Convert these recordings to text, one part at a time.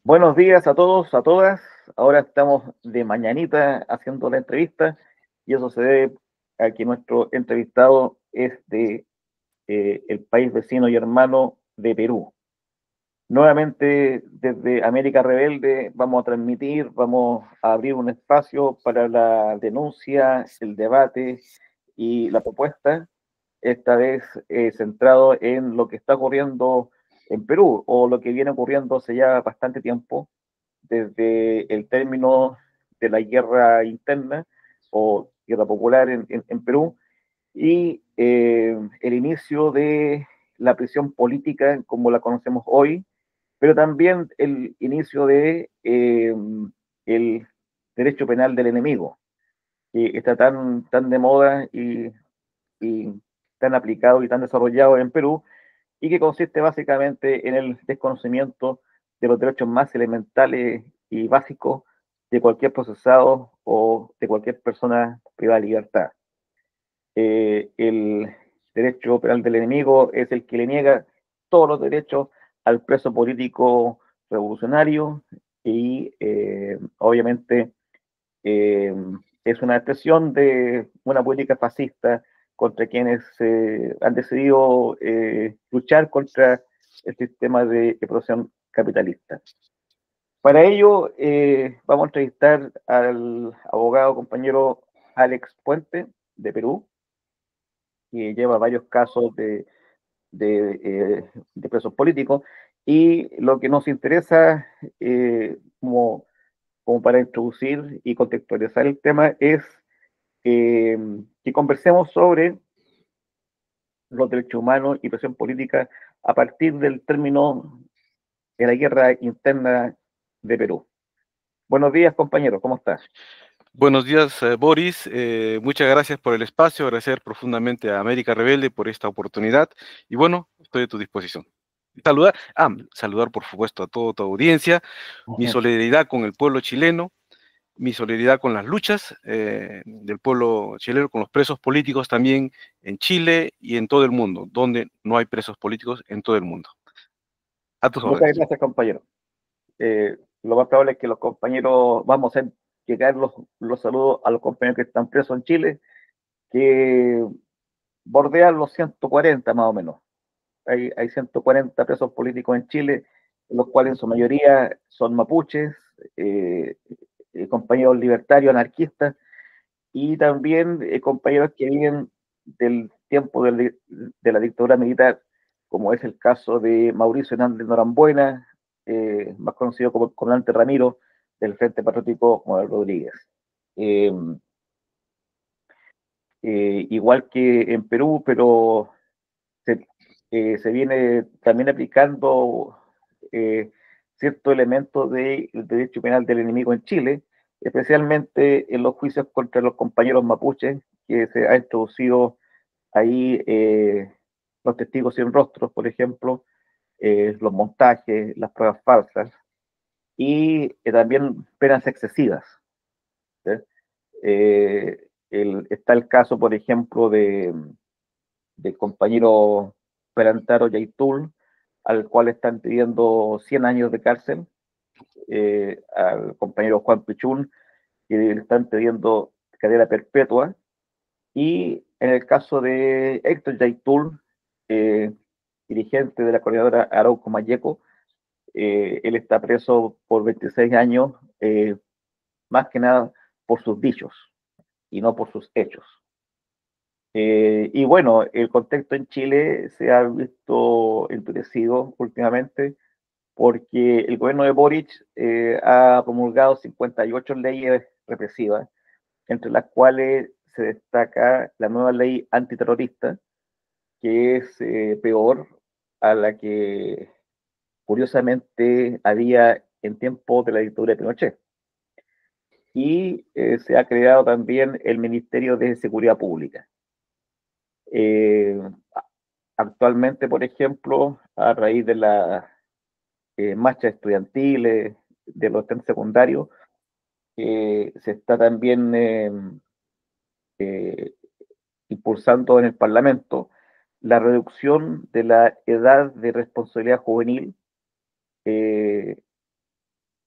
Buenos días a todos, a todas. Ahora estamos de mañanita haciendo la entrevista y eso se debe a que nuestro entrevistado es de el país vecino y hermano de Perú. Nuevamente desde América Rebelde vamos a transmitir, vamos a abrir un espacio para la denuncia, el debate y la propuesta, esta vez centrado en lo que está ocurriendo en Perú o lo que viene ocurriendo hace ya bastante tiempo desde el término de la guerra interna o guerra popular en Perú y el inicio de la prisión política como la conocemos hoy, pero también el inicio de el derecho penal del enemigo, que está tan de moda y tan aplicado y tan desarrollado en Perú, y que consiste básicamente en el desconocimiento de los derechos más elementales y básicos de cualquier procesado o de cualquier persona privada de libertad. El derecho penal del enemigo es el que le niega todos los derechos al preso político revolucionario y obviamente eh, es una expresión de una política fascista contra quienes han decidido luchar contra el sistema de explotación capitalista. Para ello, vamos a entrevistar al abogado compañero Alex Puente de Perú, que lleva varios casos de presos políticos, y lo que nos interesa como para introducir y contextualizar el tema es eh, que conversemos sobre los derechos humanos y presión política a partir del término de la guerra interna de Perú. Buenos días, compañero, ¿cómo está? Buenos días, Boris. Muchas gracias por el espacio, agradecer profundamente a América Rebelde por esta oportunidad y bueno, estoy a tu disposición. Saludar por supuesto a toda tu audiencia, mi solidaridad con el pueblo chileno, mi solidaridad con las luchas del pueblo chileno, con los presos políticos también en Chile y en todo el mundo, donde no hay presos políticos en todo el mundo. A tus Muchas órdenes. gracias, compañero. Lo más probable es que los compañeros, vamos a hacer llegar los saludos a los compañeros que están presos en Chile, que bordean los 140 más o menos. Hay 140 presos políticos en Chile, los cuales en su mayoría son mapuches, eh, compañeros libertarios, anarquistas, y también compañeros que viven del tiempo de la dictadura militar, como es el caso de Mauricio Hernández Norambuena, más conocido como el comandante Ramiro, del Frente Patriótico Manuel Rodríguez. Eh, Igual que en Perú, pero se, se viene también aplicando ciertos elementos del derecho penal del enemigo en Chile, especialmente en los juicios contra los compañeros mapuches, que se ha introducido ahí los testigos sin rostros, por ejemplo, los montajes, las pruebas falsas y también penas excesivas. ¿Sí? Está el caso, por ejemplo, del compañero Perantaro Yaitul, al cual están pidiendo 100 años de cárcel, al compañero Juan Pichún, que le están pidiendo cadena perpetua, y en el caso de Héctor Yaitul, eh, dirigente de la coordinadora Arauco Mayeco, él está preso por 26 años, más que nada por sus dichos y no por sus hechos. Y bueno, el contexto en Chile se ha visto endurecido últimamente porque el gobierno de Boric ha promulgado 58 leyes represivas, entre las cuales se destaca la nueva ley antiterrorista, que es peor a la que curiosamente había en tiempo de la dictadura de Pinochet. Y se ha creado también el Ministerio de Seguridad Pública. Eh, Actualmente, por ejemplo, a raíz de las marchas estudiantiles, de los estudiantes secundarios, se está también eh, impulsando en el Parlamento la reducción de la edad de responsabilidad juvenil, eh,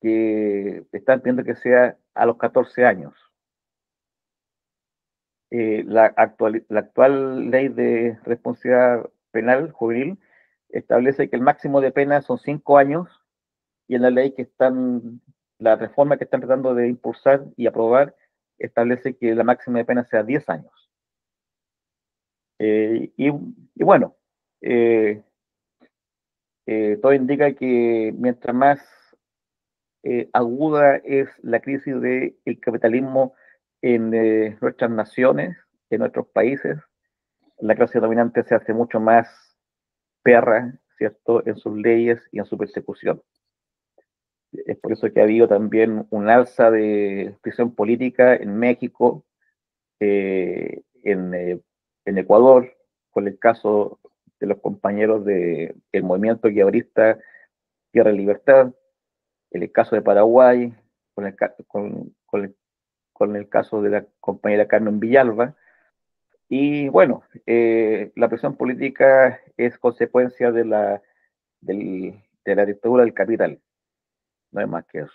que están pidiendo que sea a los 14 años. La actual ley de responsabilidad penal juvenil establece que el máximo de pena son 5 años, y en la ley la reforma que están tratando de impulsar y aprobar establece que la máxima de pena sea 10 años. Y bueno, todo indica que mientras más aguda es la crisis del capitalismo en nuestras naciones, en nuestros países, la clase dominante se hace mucho más perra, ¿cierto?, en sus leyes y en su persecución. Es por eso que ha habido también un alza de prisión política en México, en Ecuador, con el caso de los compañeros del movimiento guiabrista Tierra y Libertad, en el caso de Paraguay, con el caso de la compañera Carmen Villalba. Y bueno, la presión política es consecuencia de la dictadura del capital, no es más que eso.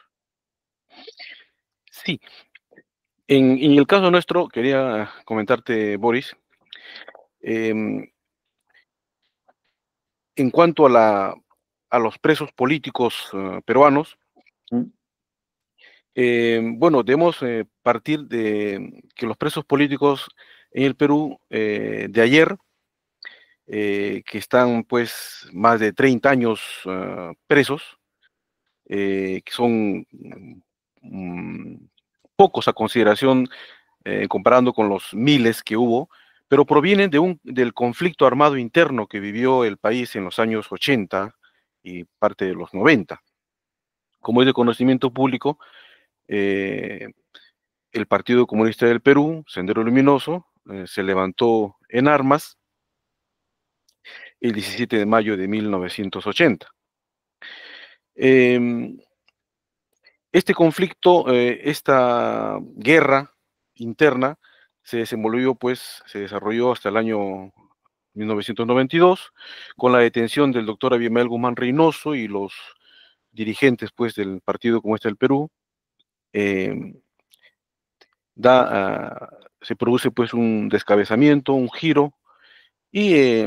Sí, en el caso nuestro, quería comentarte, Boris, en cuanto a los presos políticos peruanos, ¿Mm? bueno, debemos partir de que los presos políticos en el Perú de ayer, que están pues más de 30 años presos, que son pocos a consideración comparando con los miles que hubo, pero provienen del conflicto armado interno que vivió el país en los años 80 y parte de los 90. Como es de conocimiento público, el Partido Comunista del Perú, Sendero Luminoso, se levantó en armas el 17 de mayo de 1980. Este conflicto, esta guerra interna, se desarrolló hasta el año 1992, con la detención del doctor Abimael Guzmán Reynoso y los dirigentes pues, del Partido Comunista del Perú. Se produce pues un descabezamiento, un giro, y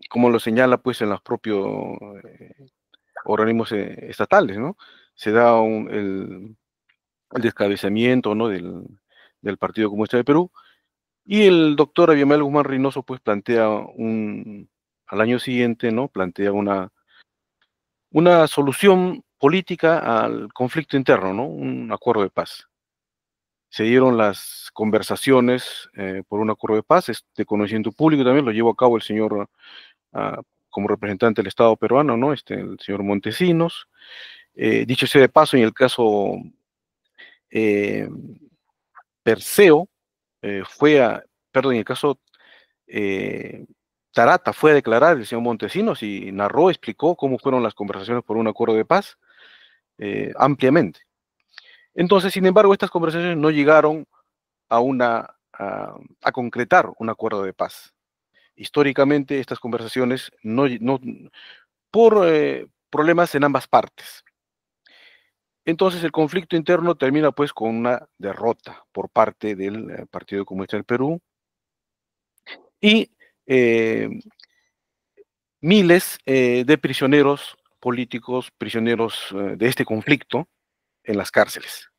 como lo señala pues en los propios organismos estatales, ¿no? Se da el descabezamiento, ¿no?, del Partido Comunista del Perú, y el doctor Abimael Guzmán Reynoso pues plantea al año siguiente, ¿no?, plantea una solución política al conflicto interno, ¿no?, un acuerdo de paz. Se dieron las conversaciones por un acuerdo de paz, de conocimiento público también, lo llevó a cabo el señor, como representante del Estado peruano, ¿no?, el señor Montesinos. Dicho sea de paso, en el caso Perseo, en el caso Tarata fue a declarar el señor Montesinos y narró, explicó cómo fueron las conversaciones por un acuerdo de paz ampliamente. Entonces, sin embargo, estas conversaciones no llegaron a concretar un acuerdo de paz. Históricamente, estas conversaciones por problemas en ambas partes. Entonces, el conflicto interno termina pues con una derrota por parte del Partido Comunista del Perú, y miles de prisioneros políticos, prisioneros de este conflicto en las cárceles.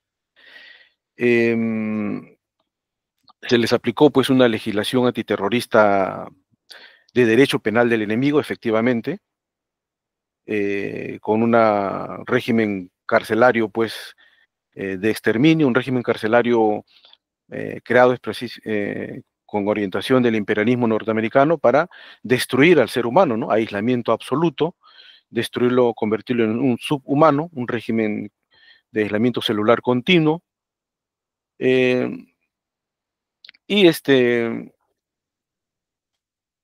Se les aplicó pues una legislación antiterrorista de derecho penal del enemigo, efectivamente, con un régimen carcelario pues de exterminio, un régimen carcelario creado con orientación del imperialismo norteamericano para destruir al ser humano, ¿no? Aislamiento absoluto, destruirlo, convertirlo en un subhumano, un régimen de aislamiento celular continuo. Y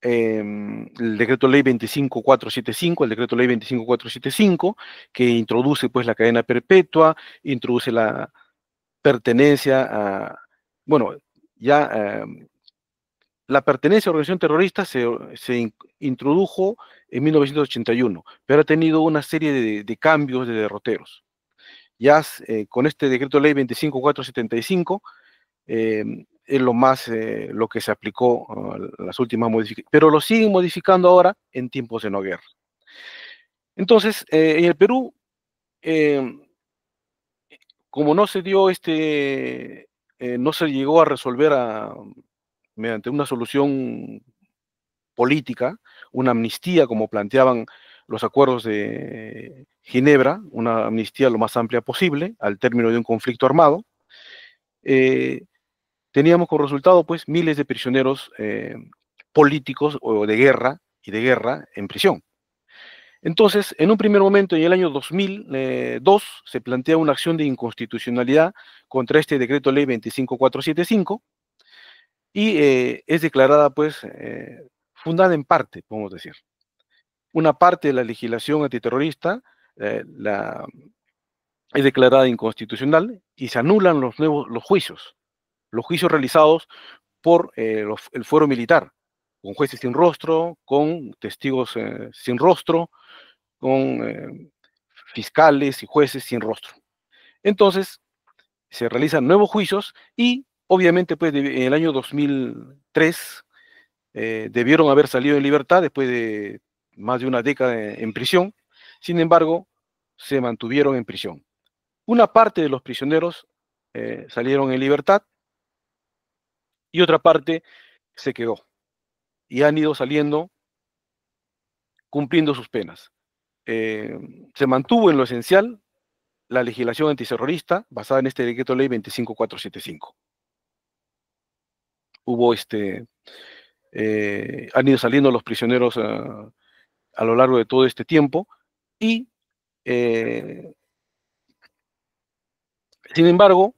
el decreto ley 25475, el decreto ley 25475, que introduce pues la cadena perpetua, introduce la pertenencia bueno, ya la pertenencia a organización terrorista se introdujo en 1981, pero ha tenido una serie de cambios, de derroteros. Ya con este decreto ley 25475 es lo que se aplicó las últimas modificaciones, pero lo siguen modificando ahora en tiempos de no guerra. Entonces, en el Perú, como no se dio no se llegó a resolver mediante una solución política, una amnistía como planteaban los acuerdos de Ginebra, una amnistía lo más amplia posible al término de un conflicto armado, teníamos como resultado pues miles de prisioneros políticos o de guerra y de guerra en prisión. Entonces, en un primer momento, en el año 2002, se plantea una acción de inconstitucionalidad contra este decreto ley 25475 y es declarada, pues, fundada en parte, podemos decir. Una parte de la legislación antiterrorista es declarada inconstitucional y se anulan los juicios realizados por el fuero militar, con jueces sin rostro, con testigos sin rostro, con fiscales y jueces sin rostro. Entonces, se realizan nuevos juicios y, obviamente, pues, en el año 2003 debieron haber salido en libertad después de más de una década en prisión. Sin embargo, se mantuvieron en prisión. Una parte de los prisioneros salieron en libertad y otra parte se quedó y han ido saliendo cumpliendo sus penas. Se mantuvo en lo esencial la legislación antiterrorista basada en este decreto ley 25475. Hubo han ido saliendo los prisioneros a lo largo de todo este tiempo y sin embargo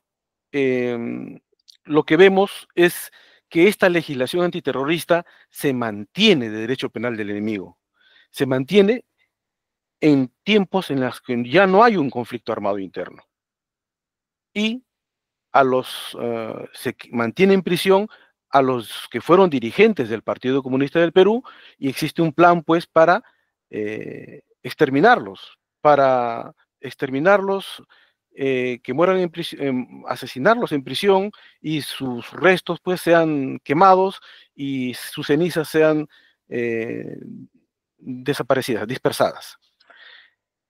lo que vemos es que esta legislación antiterrorista se mantiene de derecho penal del enemigo, se mantiene en tiempos en los que ya no hay un conflicto armado interno y se mantiene en prisión a los que fueron dirigentes del Partido Comunista del Perú y existe un plan pues para exterminarlos, que mueran asesinarlos en prisión y sus restos pues sean quemados y sus cenizas sean desaparecidas, dispersadas.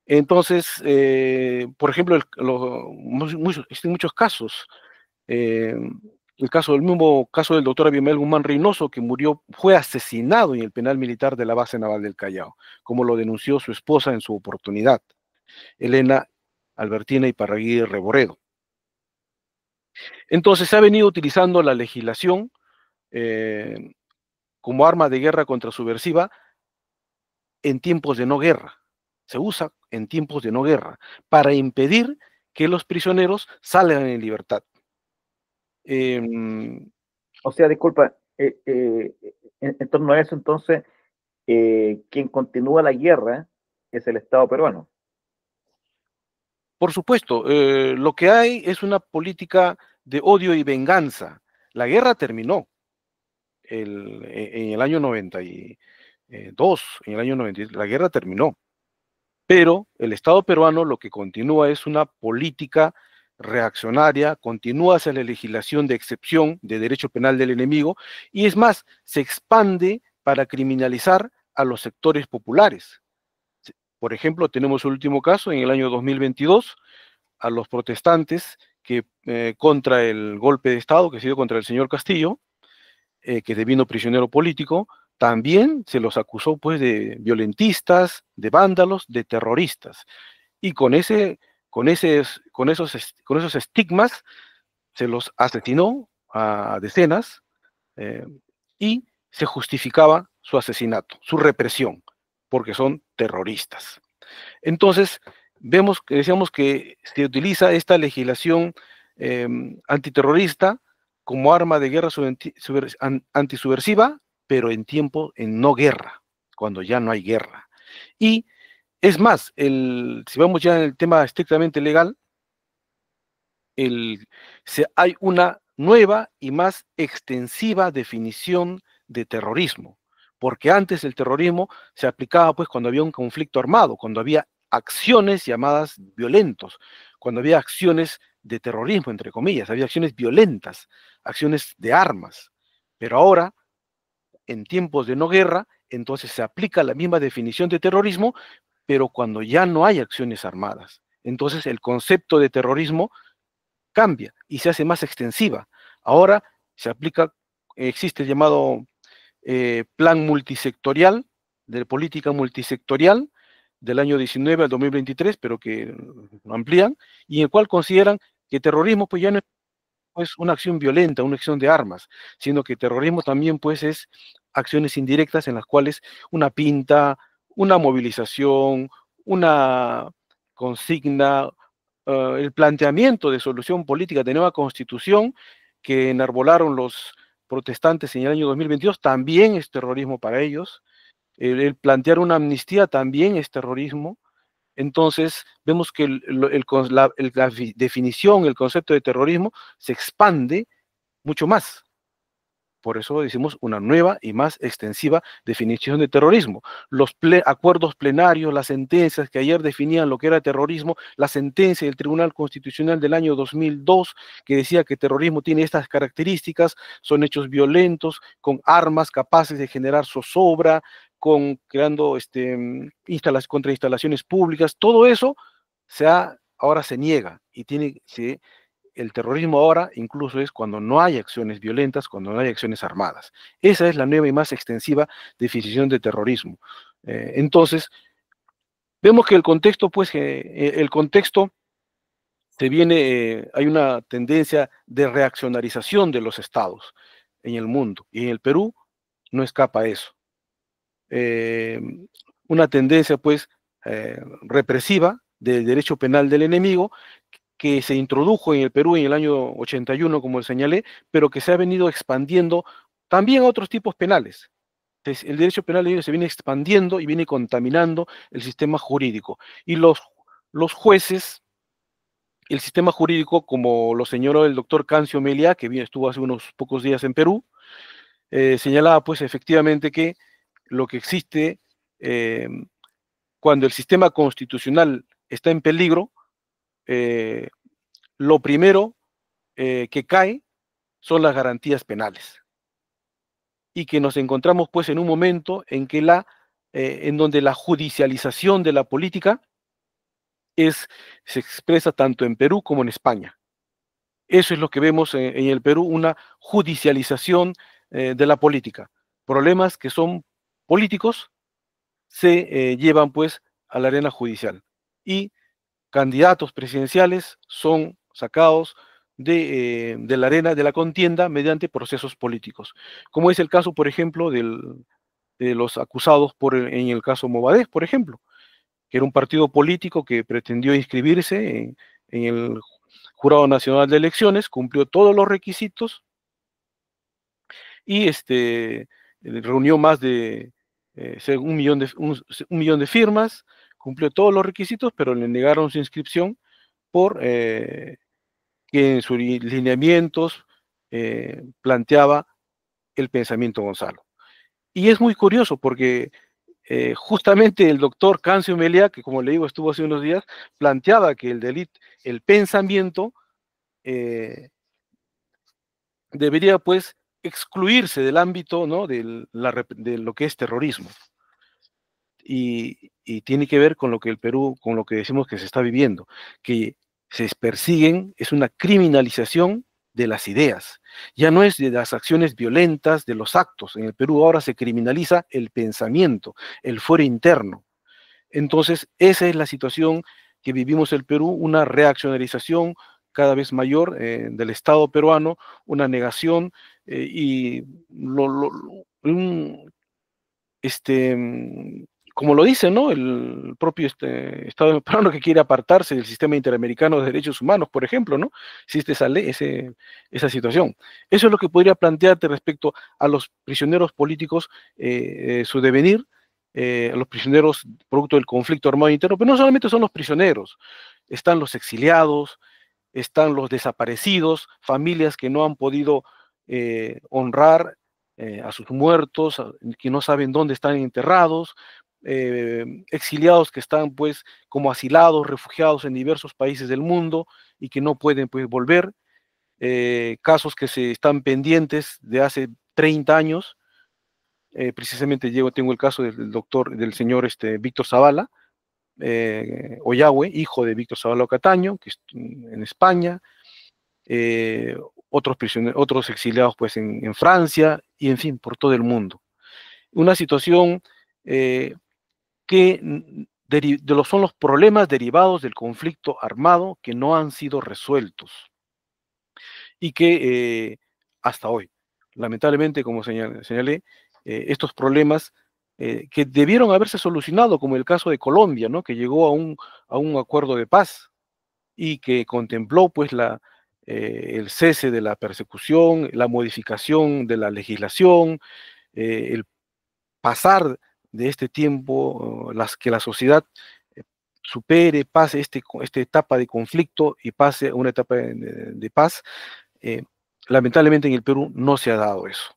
Entonces, por ejemplo, existen muchos casos. El mismo caso del doctor Abimael Guzmán Reynoso, que fue asesinado en el penal militar de la base naval del Callao, como lo denunció su esposa en su oportunidad, Elena Albertina Iparraguirre Reboredo. Entonces, se ha venido utilizando la legislación como arma de guerra contrasubversiva en tiempos de no guerra. Se usa en tiempos de no guerra para impedir que los prisioneros salgan en libertad. O sea, disculpa, en torno a eso, entonces, quien continúa la guerra es el Estado peruano. Por supuesto, lo que hay es una política de odio y venganza. La guerra terminó en el año 92, en el año 90, la guerra terminó. Pero el Estado peruano lo que continúa es una política reaccionaria, continúa hacia la legislación de excepción de derecho penal del enemigo, y es más, se expande para criminalizar a los sectores populares. Por ejemplo, tenemos el último caso en el año 2022, a los protestantes que contra el golpe de Estado que se dio contra el señor Castillo, que devino prisionero político, también se los acusó pues de violentistas, de vándalos, de terroristas. Y con esos estigmas se los asesinó a decenas y se justificaba su asesinato, su represión, porque son terroristas. Entonces, decíamos que se utiliza esta legislación antiterrorista como arma de guerra antisubversiva, pero en no guerra, cuando ya no hay guerra. Y es más, si vamos ya en el tema estrictamente legal, hay una nueva y más extensiva definición de terrorismo, porque antes el terrorismo se aplicaba pues cuando había un conflicto armado, cuando había acciones llamadas violentos, cuando había acciones de terrorismo, entre comillas, había acciones violentas, acciones de armas. Pero ahora, en tiempos de no guerra, entonces se aplica la misma definición de terrorismo, pero cuando ya no hay acciones armadas. Entonces el concepto de terrorismo cambia y se hace más extensiva. Ahora se aplica, existe el llamado plan multisectorial, de política multisectorial, del año 19 al 2023, pero que lo amplían, y en el cual consideran que terrorismo pues ya no es una acción violenta, una acción de armas, sino que terrorismo también pues es acciones indirectas en las cuales una pinta, una movilización, una consigna, el planteamiento de solución política de nueva constitución que enarbolaron los protestantes en el año 2022 también es terrorismo para ellos. El plantear una amnistía también es terrorismo. Entonces, vemos que la definición, el concepto de terrorismo se expande mucho más. Por eso decimos una nueva y más extensiva definición de terrorismo. Los acuerdos plenarios, las sentencias que ayer definían lo que era terrorismo, la sentencia del Tribunal Constitucional del año 2002 que decía que terrorismo tiene estas características, son hechos violentos, con armas capaces de generar zozobra, creando contra instalaciones públicas, todo eso ahora se niega y el terrorismo ahora incluso es cuando no hay acciones violentas, cuando no hay acciones armadas. Esa es la nueva y más extensiva definición de terrorismo. Entonces, vemos que el contexto, hay una tendencia de reaccionarización de los estados en el mundo, y en el Perú no escapa a eso. Una tendencia, pues, represiva del derecho penal del enemigo, que se introdujo en el Perú en el año 81, como señalé, pero que se ha venido expandiendo también a otros tipos penales. Entonces, el derecho penal se viene expandiendo y viene contaminando el sistema jurídico. Y los jueces, el sistema jurídico, como lo señaló el doctor Cancio Meliá, que estuvo hace unos pocos días en Perú, señalaba pues efectivamente que lo que existe cuando el sistema constitucional está en peligro, lo primero que cae son las garantías penales. Y que nos encontramos pues en un momento en que en donde la judicialización de la política se expresa tanto en Perú como en España. Eso es lo que vemos en el Perú, una judicialización de la política. Problemas que son políticos se llevan pues a la arena judicial. Y candidatos presidenciales son sacados de la arena de la contienda mediante procesos políticos, como es el caso, por ejemplo, de los acusados en el caso Movadez, por ejemplo, que era un partido político que pretendió inscribirse en el Jurado Nacional de Elecciones, cumplió todos los requisitos y reunió más de 1 millón de firmas, cumplió todos los requisitos, pero le negaron su inscripción por que en sus lineamientos planteaba el pensamiento Gonzalo. Y es muy curioso porque justamente el doctor Cancio Meliá, que como le digo estuvo hace unos días, planteaba que el pensamiento debería pues excluirse del ámbito, ¿no?, de lo que es terrorismo. Y tiene que ver con lo que el Perú, con lo que decimos que se está viviendo, que se persiguen, es una criminalización de las ideas. Ya no es de las acciones violentas, de los actos. En el Perú ahora se criminaliza el pensamiento, el fuero interno. Entonces, esa es la situación que vivimos en el Perú, una reaccionarización cada vez mayor del Estado peruano, una negación y como lo dice, ¿no?, el propio Estado peruano, que quiere apartarse del sistema interamericano de derechos humanos, por ejemplo, ¿no? Existe esa ley, esa situación. Eso es lo que podría plantearte respecto a los prisioneros políticos, su devenir, a los prisioneros producto del conflicto armado interno, pero no solamente son los prisioneros, están los exiliados, están los desaparecidos, familias que no han podido honrar a sus muertos, que no saben dónde están enterrados, exiliados que están pues como asilados, refugiados en diversos países del mundo y que no pueden pues volver, casos que se están pendientes de hace 30 años, precisamente tengo el caso del señor Víctor Zavala, Ollagüe, hijo de Víctor Zavala Cataño, que está en España, otros exiliados pues en Francia y en fin, por todo el mundo. Una situación que son los problemas derivados del conflicto armado que no han sido resueltos y que hasta hoy, lamentablemente, como señalé, estos problemas que debieron haberse solucionado, como el caso de Colombia, ¿no? Que llegó a un acuerdo de paz y que contempló pues el cese de la persecución, la modificación de la legislación, el pasar de este tiempo, que la sociedad eh, supere, pase esta etapa de conflicto y pase a una etapa de paz. eh, Lamentablemente en el Perú no se ha dado eso.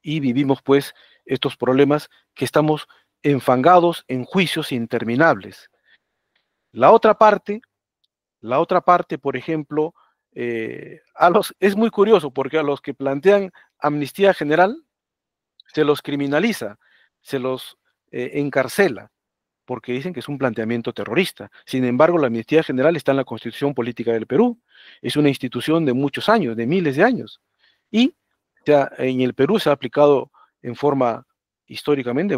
Y vivimos pues estos problemas que estamos enfangados en juicios interminables. La otra parte, por ejemplo, es muy curioso porque a los que plantean amnistía general se los criminaliza, se los encarcela, porque dicen que es un planteamiento terrorista. Sin embargo, la amnistía general está en la Constitución Política del Perú. Es una institución de muchos años, de miles de años. Y en el Perú se ha aplicado históricamente,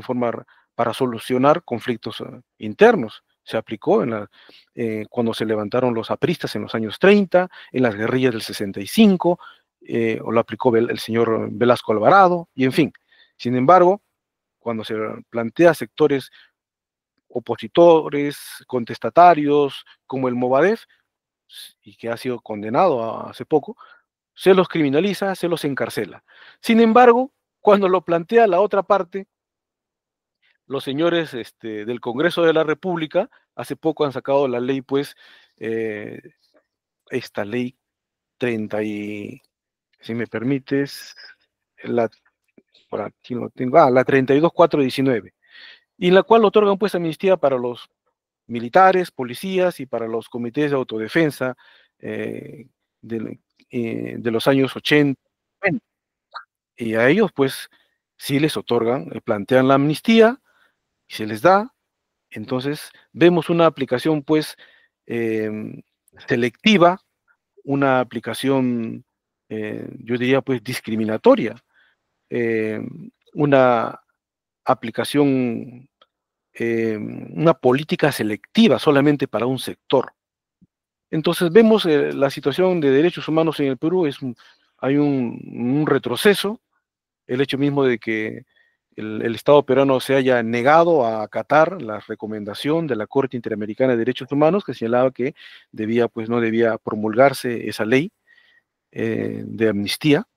para solucionar conflictos internos. Se aplicó cuando se levantaron los apristas en los años 30, en las guerrillas del 65, o lo aplicó el señor Velasco Alvarado, y en fin. Sin embargo, cuando se plantea sectores opositores, contestatarios, como el Movadef, y que ha sido condenado hace poco, se los criminaliza, se los encarcela. Sin embargo, cuando lo plantea la otra parte, los señores del Congreso de la República, hace poco han sacado la ley, pues, eh, esta ley 30 y, si me permites, la, por aquí lo tengo, la 32419, y en la cual otorgan pues amnistía para los militares, policías y para los comités de autodefensa eh, de los años 80. Y a ellos, pues, sí les otorgan, plantean la amnistía y se les da. Entonces, vemos una aplicación, pues, selectiva, una aplicación, yo diría, pues, discriminatoria, eh, una aplicación, una política selectiva solamente para un sector. Entonces vemos la situación de derechos humanos en el Perú, hay un retroceso, el hecho mismo de que el Estado peruano se haya negado a acatar la recomendación de la Corte Interamericana de Derechos Humanos que señalaba que pues, no debía promulgarse esa ley de amnistía.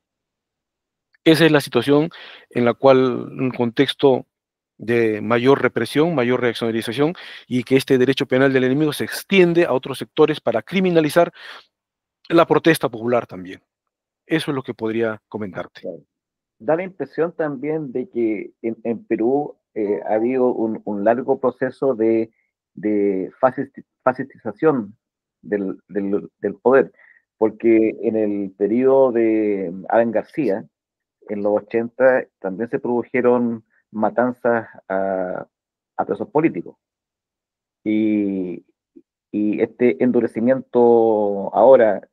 Esa es la situación en la cual, en un contexto de mayor represión, mayor reaccionarización, y que este derecho penal del enemigo se extiende a otros sectores para criminalizar la protesta popular también. Eso es lo que podría comentarte. Claro. Da la impresión también de que en Perú ha habido un largo proceso de fascistización del poder, porque en el periodo de Alan García, en los 80, también se produjeron matanzas a presos políticos. Y, y este endurecimiento ahora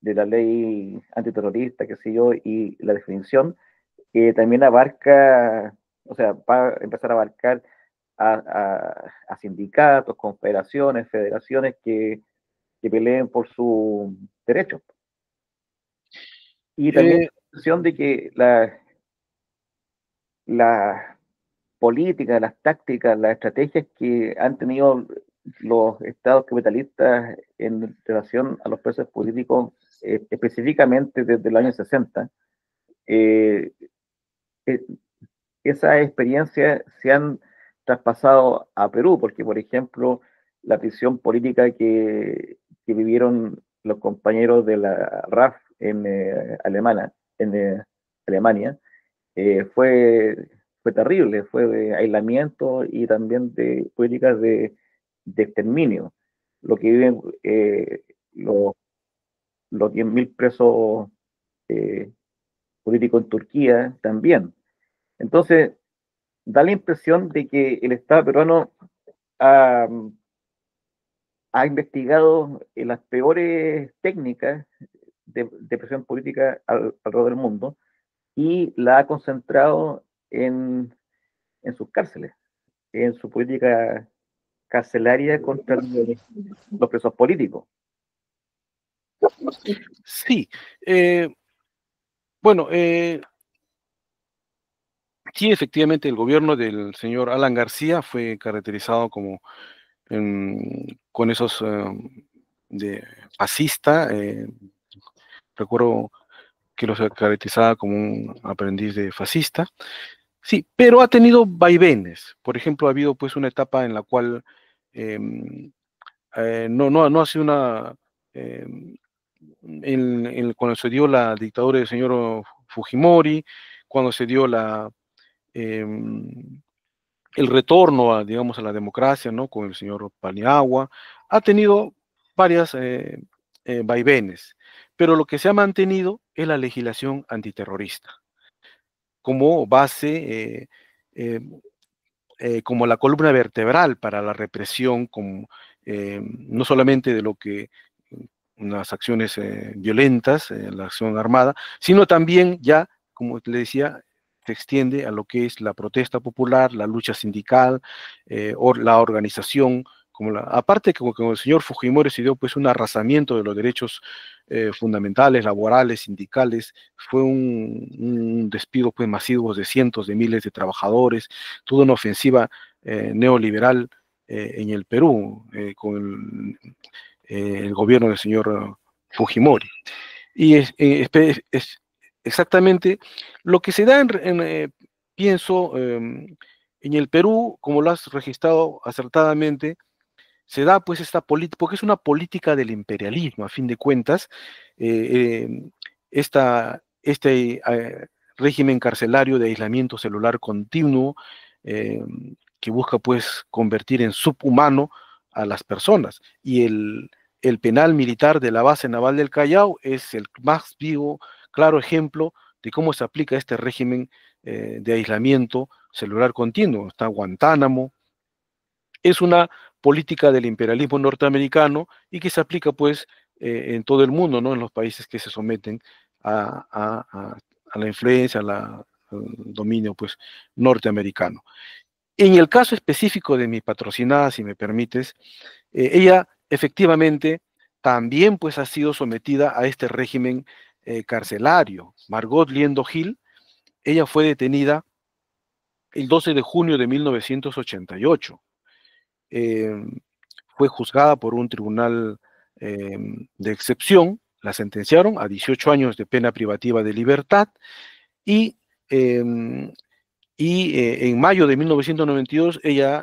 de la ley antiterrorista, qué sé yo, y la definición, también abarca, o sea, va a empezar a abarcar a sindicatos, confederaciones, federaciones que peleen por sus derechos. Y también la impresión de que las políticas, las tácticas, las estrategias que han tenido los estados capitalistas en relación a los presos políticos, específicamente desde los años 60, eh, eh, esas experiencias se han traspasado a Perú, porque, por ejemplo, la prisión política que vivieron los compañeros de la RAF en Alemania, fue fue terrible, fue de aislamiento y también de políticas de exterminio. Lo que viven los 10.000 presos eh, políticos en Turquía también. Entonces, da la impresión de que el Estado peruano ha, ha investigado las peores técnicas de presión política alrededor del mundo y la ha concentrado en sus cárceles, en su política carcelaria contra los presos políticos. Sí, bueno, sí, efectivamente, el gobierno del señor Alan García fue caracterizado como con esos de fascista. Recuerdo que los caracterizaba como un aprendiz de fascista. Sí, pero ha tenido vaivenes. Por ejemplo, ha habido pues una etapa en la cual no ha sido una... eh, cuando se dio la dictadura del señor Fujimori, cuando se dio eh, el retorno a, digamos, a la democracia, ¿no? Con el señor Paniagua, ha tenido varias vaivenes, pero lo que se ha mantenido es la legislación antiterrorista como base, como la columna vertebral para la represión, como, no solamente de lo que las acciones violentas, la acción armada, sino también ya, como le decía, se extiende a lo que es la protesta popular, la lucha sindical, o la organización, aparte que como el señor Fujimori se dio pues un arrasamiento de los derechos fundamentales, laborales, sindicales, fue un despido pues masivo de cientos de miles de trabajadores, toda una ofensiva neoliberal en el Perú, con el gobierno del señor Fujimori. Y es exactamente lo que se da, pienso, en el Perú, como lo has registrado acertadamente, se da pues esta política, porque es una política del imperialismo, a fin de cuentas, eh, eh, este régimen carcelario de aislamiento celular continuo, eh, que busca pues convertir en subhumano a las personas. Y el penal militar de la base naval del Callao es el más vivo, claro ejemplo de cómo se aplica este régimen de aislamiento celular continuo. Está Guantánamo, es una política del imperialismo norteamericano y que se aplica pues en todo el mundo, ¿no? En los países que se someten a la influencia, al dominio pues norteamericano. En el caso específico de mi patrocinada, si me permites, ella efectivamente también pues ha sido sometida a este régimen carcelario. Margot Liendo Gil, ella fue detenida el 12 de junio de 1988. Eh, Fue juzgada por un tribunal de excepción, la sentenciaron a 18 años de pena privativa de libertad y, eh, en mayo de 1992 ella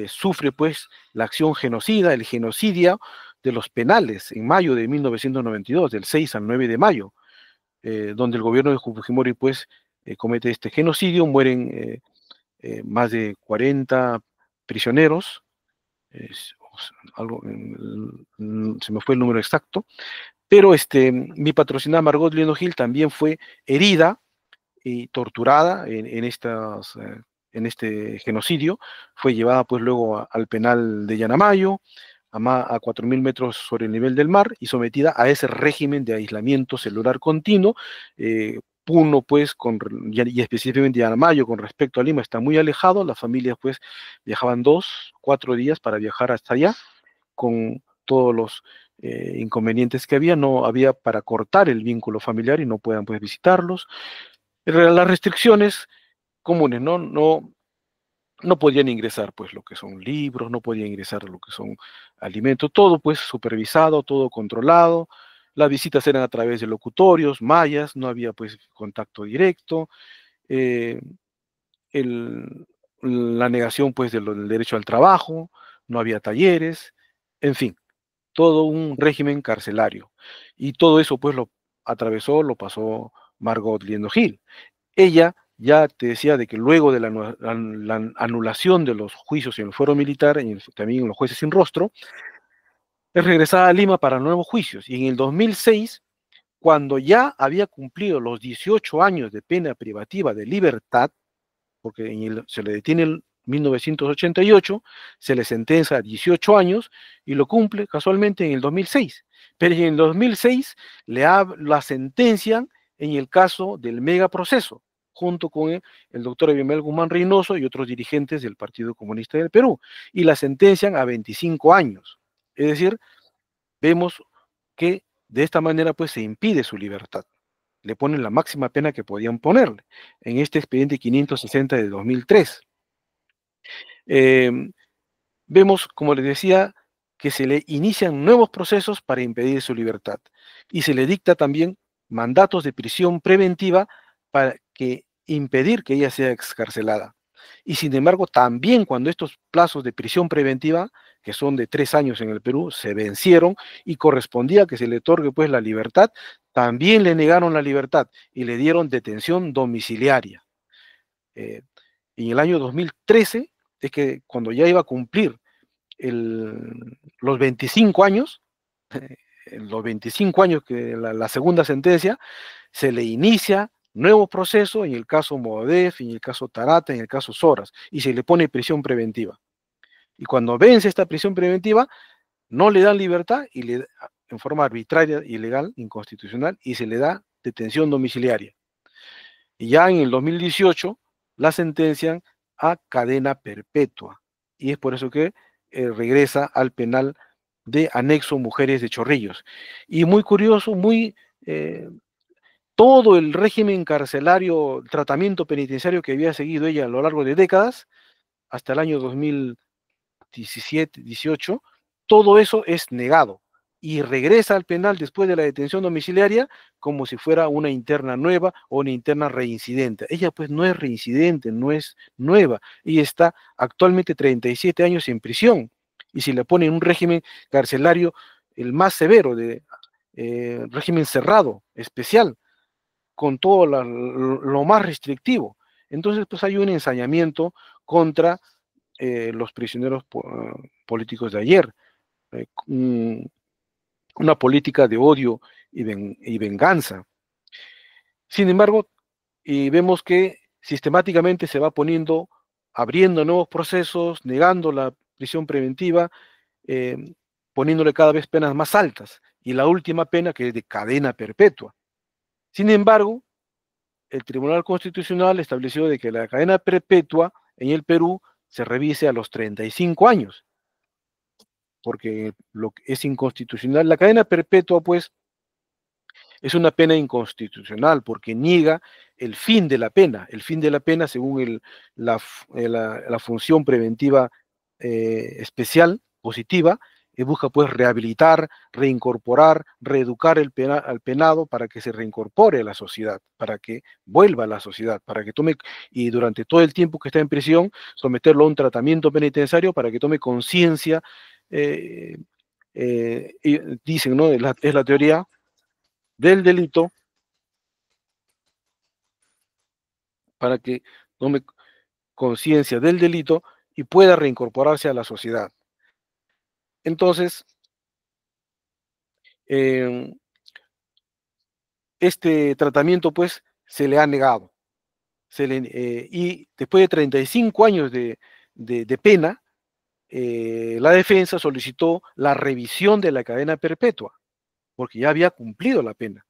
sufre pues la acción genocida, el genocidio de los penales en mayo de 1992, del 6 al 9 de mayo, donde el gobierno de Fujimori pues comete este genocidio, mueren más de 40 prisioneros, algo, se me fue el número exacto, pero mi patrocinada Margot Liendo Gil también fue herida y torturada en este genocidio, fue llevada pues luego al penal de Yanamayo, a 4.000 metros sobre el nivel del mar y sometida a ese régimen de aislamiento celular continuo. Puno, pues, y específicamente Yanamayo con respecto a Lima está muy alejado, las familias pues viajaban 2, 4 días para viajar hasta allá, con todos los inconvenientes que había, no había para cortar el vínculo familiar y no puedan pues visitarlos. Las restricciones comunes, no podían ingresar pues lo que son libros, no podían ingresar lo que son alimentos, todo pues supervisado, todo controlado. Las visitas eran a través de locutorios, mallas, no había pues contacto directo. eh, la negación pues del derecho al trabajo, no había talleres, en fin, todo un régimen carcelario. Y todo eso pues lo atravesó, lo pasó Margot Liendo Gil. Ella ya te decía de que luego de la anulación de los juicios en el fuero militar, también en los jueces sin rostro, es regresada a Lima para nuevos juicios. Y en el 2006, cuando ya había cumplido los 18 años de pena privativa de libertad, porque se le detiene en 1988, se le sentencia a 18 años y lo cumple casualmente en el 2006. Pero en el 2006 la sentencian en el caso del megaproceso, junto con el doctor Abimael Guzmán Reynoso y otros dirigentes del Partido Comunista del Perú, y la sentencian a 25 años. Es decir, vemos que de esta manera pues se impide su libertad. Le ponen la máxima pena que podían ponerle en este expediente 560 de 2003. Vemos, como les decía, que se le inician nuevos procesos para impedir su libertad y se le dicta también mandatos de prisión preventiva para impedir que ella sea excarcelada. Y sin embargo, también cuando estos plazos de prisión preventiva, que son de 3 años en el Perú, se vencieron y correspondía que se le otorgue pues la libertad, también le negaron la libertad y le dieron detención domiciliaria. En el año 2013 es que cuando ya iba a cumplir los 25 años, los 25 años que la segunda sentencia, se le inicia nuevo proceso en el caso Modef, en el caso Tarata, en el caso Soras, y se le pone prisión preventiva. Y cuando vence esta prisión preventiva, no le dan libertad y en forma arbitraria, ilegal, inconstitucional, y se le da detención domiciliaria. Y ya en el 2018 la sentencian a cadena perpetua. Y es por eso que regresa al penal de anexo Mujeres de Chorrillos. Y muy curioso, todo el régimen carcelario, tratamiento penitenciario que había seguido ella a lo largo de décadas, hasta el año 2017, 18, todo eso es negado y regresa al penal después de la detención domiciliaria como si fuera una interna nueva o una interna reincidente. Ella pues no es reincidente, no es nueva, y está actualmente 37 años en prisión, y si le ponen un régimen carcelario el más severo, de régimen cerrado, especial, con todo lo más restrictivo. Entonces pues hay un ensañamiento contra los prisioneros políticos de ayer, una política de odio y venganza. Sin embargo, vemos que sistemáticamente se va abriendo nuevos procesos, negando la prisión preventiva, poniéndole cada vez penas más altas, y la última pena que es de cadena perpetua. Sin embargo, el Tribunal Constitucional estableció de que la cadena perpetua en el Perú se revise a los 35 años, porque lo que es inconstitucional. La cadena perpetua, pues, es una pena inconstitucional porque niega el fin de la pena. El fin de la pena, según la función preventiva especial, positiva, busca pues rehabilitar, reincorporar, reeducar al penado para que se reincorpore a la sociedad, para que vuelva a la sociedad, para que tome, y durante todo el tiempo que está en prisión, someterlo a un tratamiento penitenciario para que tome conciencia. Y dicen, ¿no? Es la teoría del delito, para que tome conciencia del delito y pueda reincorporarse a la sociedad. Entonces, este tratamiento pues se le ha negado. Y después de 35 años de pena, la defensa solicitó la revisión de la cadena perpetua, porque ya había cumplido la pena.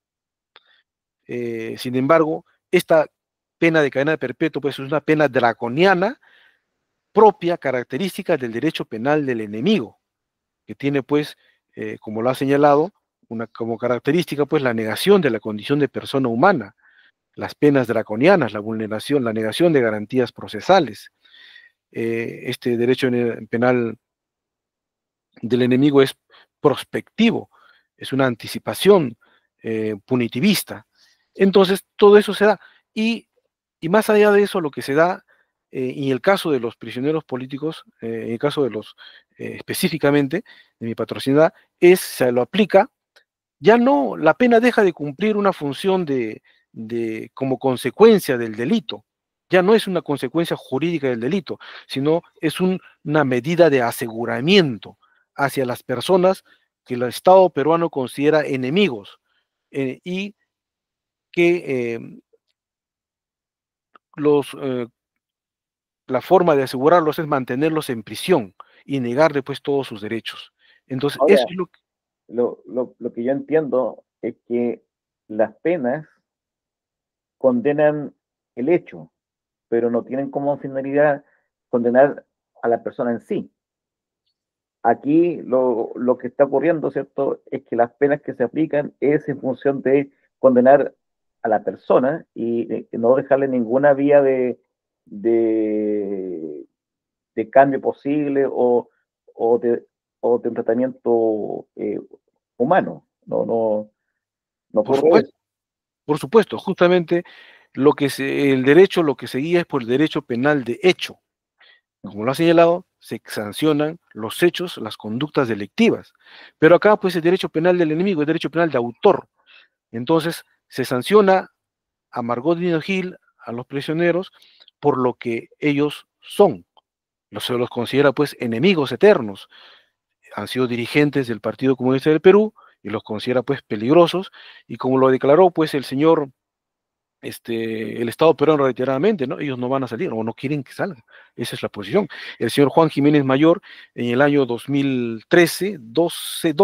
Sin embargo, esta pena de cadena perpetua pues es una pena draconiana, propia, característica del derecho penal del enemigo, que tiene pues, como lo ha señalado, como característica pues la negación de la condición de persona humana, las penas draconianas, la negación de garantías procesales. Este derecho penal del enemigo es prospectivo, es una anticipación punitivista. Entonces, todo eso se da. Y más allá de eso, lo que se da, en el caso de los prisioneros políticos, en el caso de los, específicamente, de mi patrocinada, se lo aplica, ya no, la pena deja de cumplir una función como consecuencia del delito, Ya no es una consecuencia jurídica del delito, sino es una medida de aseguramiento hacia las personas que el Estado peruano considera enemigos, y que la forma de asegurarlos es mantenerlos en prisión y negarle pues todos sus derechos. Entonces, eso Ahora, es lo que, lo que yo entiendo es que las penas condenan el hecho, pero no tienen como finalidad condenar a la persona en sí. Aquí lo que está ocurriendo, ¿cierto?, es que las penas que se aplican es en función de condenar a la persona y no dejarle ninguna vía de, de cambio posible o, de, o de un tratamiento humano. No por ocurre eso. supuesto, por supuesto, justamente el derecho lo que se guía es por el derecho penal de hecho. Como lo ha señalado, se sancionan los hechos, las conductas delictivas. Pero acá, pues, el derecho penal del enemigo, el derecho penal de autor. Entonces, se sanciona a Margot Dino Gil, a los prisioneros, por lo que ellos son. Se los considera, pues, enemigos eternos. Han sido dirigentes del Partido Comunista del Perú y los considera, pues, peligrosos. Y como lo declaró, pues, el señor el Estado peruano reiteradamente, ¿no? Ellos no van a salir o no quieren que salgan. Esa es la posición. El señor Juan Jiménez Mayor, en el año 2013, 12,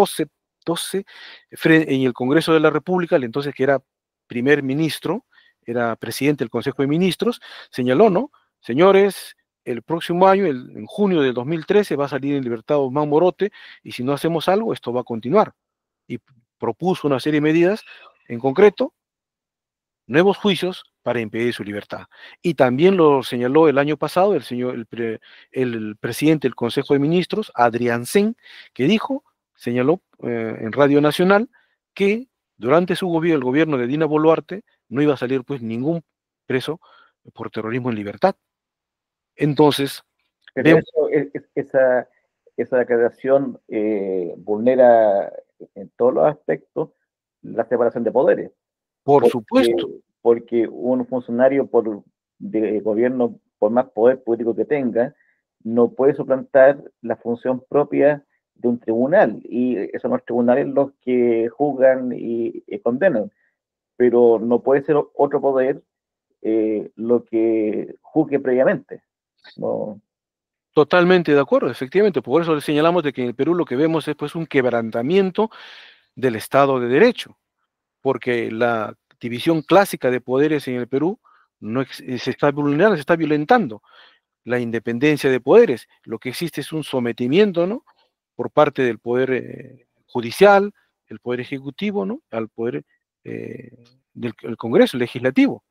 en el Congreso de la República, el entonces que era primer ministro, era presidente del Consejo de Ministros, señaló, ¿no? Señores, el próximo año, en junio del 2013, va a salir en libertad Osman Morote, y si no hacemos algo, esto va a continuar. Y propuso una serie de medidas, en concreto, nuevos juicios para impedir su libertad. Y también lo señaló el año pasado el presidente del Consejo de Ministros, Adrián Sen, que señaló en Radio Nacional que durante su gobierno, el gobierno de Dina Boluarte, no iba a salir pues ningún preso por terrorismo en libertad. Entonces, Pero vemos, eso, esa declaración vulnera en todos los aspectos la separación de poderes, por porque, supuesto, porque un funcionario de gobierno, por más poder político que tenga, no puede suplantar la función propia de un tribunal, y esos son los tribunales los que juzgan y condenan, pero no puede ser otro poder lo que juzgue previamente. No, totalmente de acuerdo, efectivamente. Por eso le señalamos de que en el Perú lo que vemos es pues un quebrantamiento del Estado de Derecho, porque la división clásica de poderes en el Perú se está vulnerando, se está violentando la independencia de poderes. Lo que existe es un sometimiento, ¿no?, por parte del poder judicial, el poder ejecutivo, ¿no?, al poder eh, del el Congreso legislativo.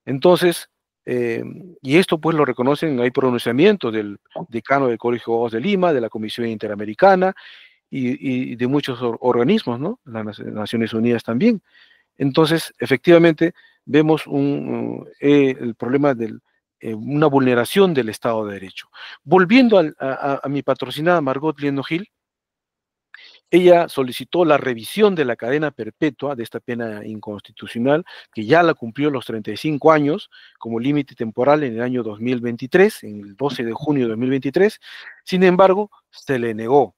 Entonces, eh, y esto pues lo reconocen, hay pronunciamientos del decano del Colegio de Abogados de Lima, de la Comisión Interamericana y de muchos organismos, ¿no?, las Naciones Unidas también. Entonces, efectivamente, vemos el problema de una vulneración del Estado de Derecho. Volviendo a mi patrocinada Margot Liendo Gil, ella solicitó la revisión de la cadena perpetua de esta pena inconstitucional, que ya la cumplió los 35 años como límite temporal en el año 2023, en el 12 de junio de 2023. Sin embargo, se le negó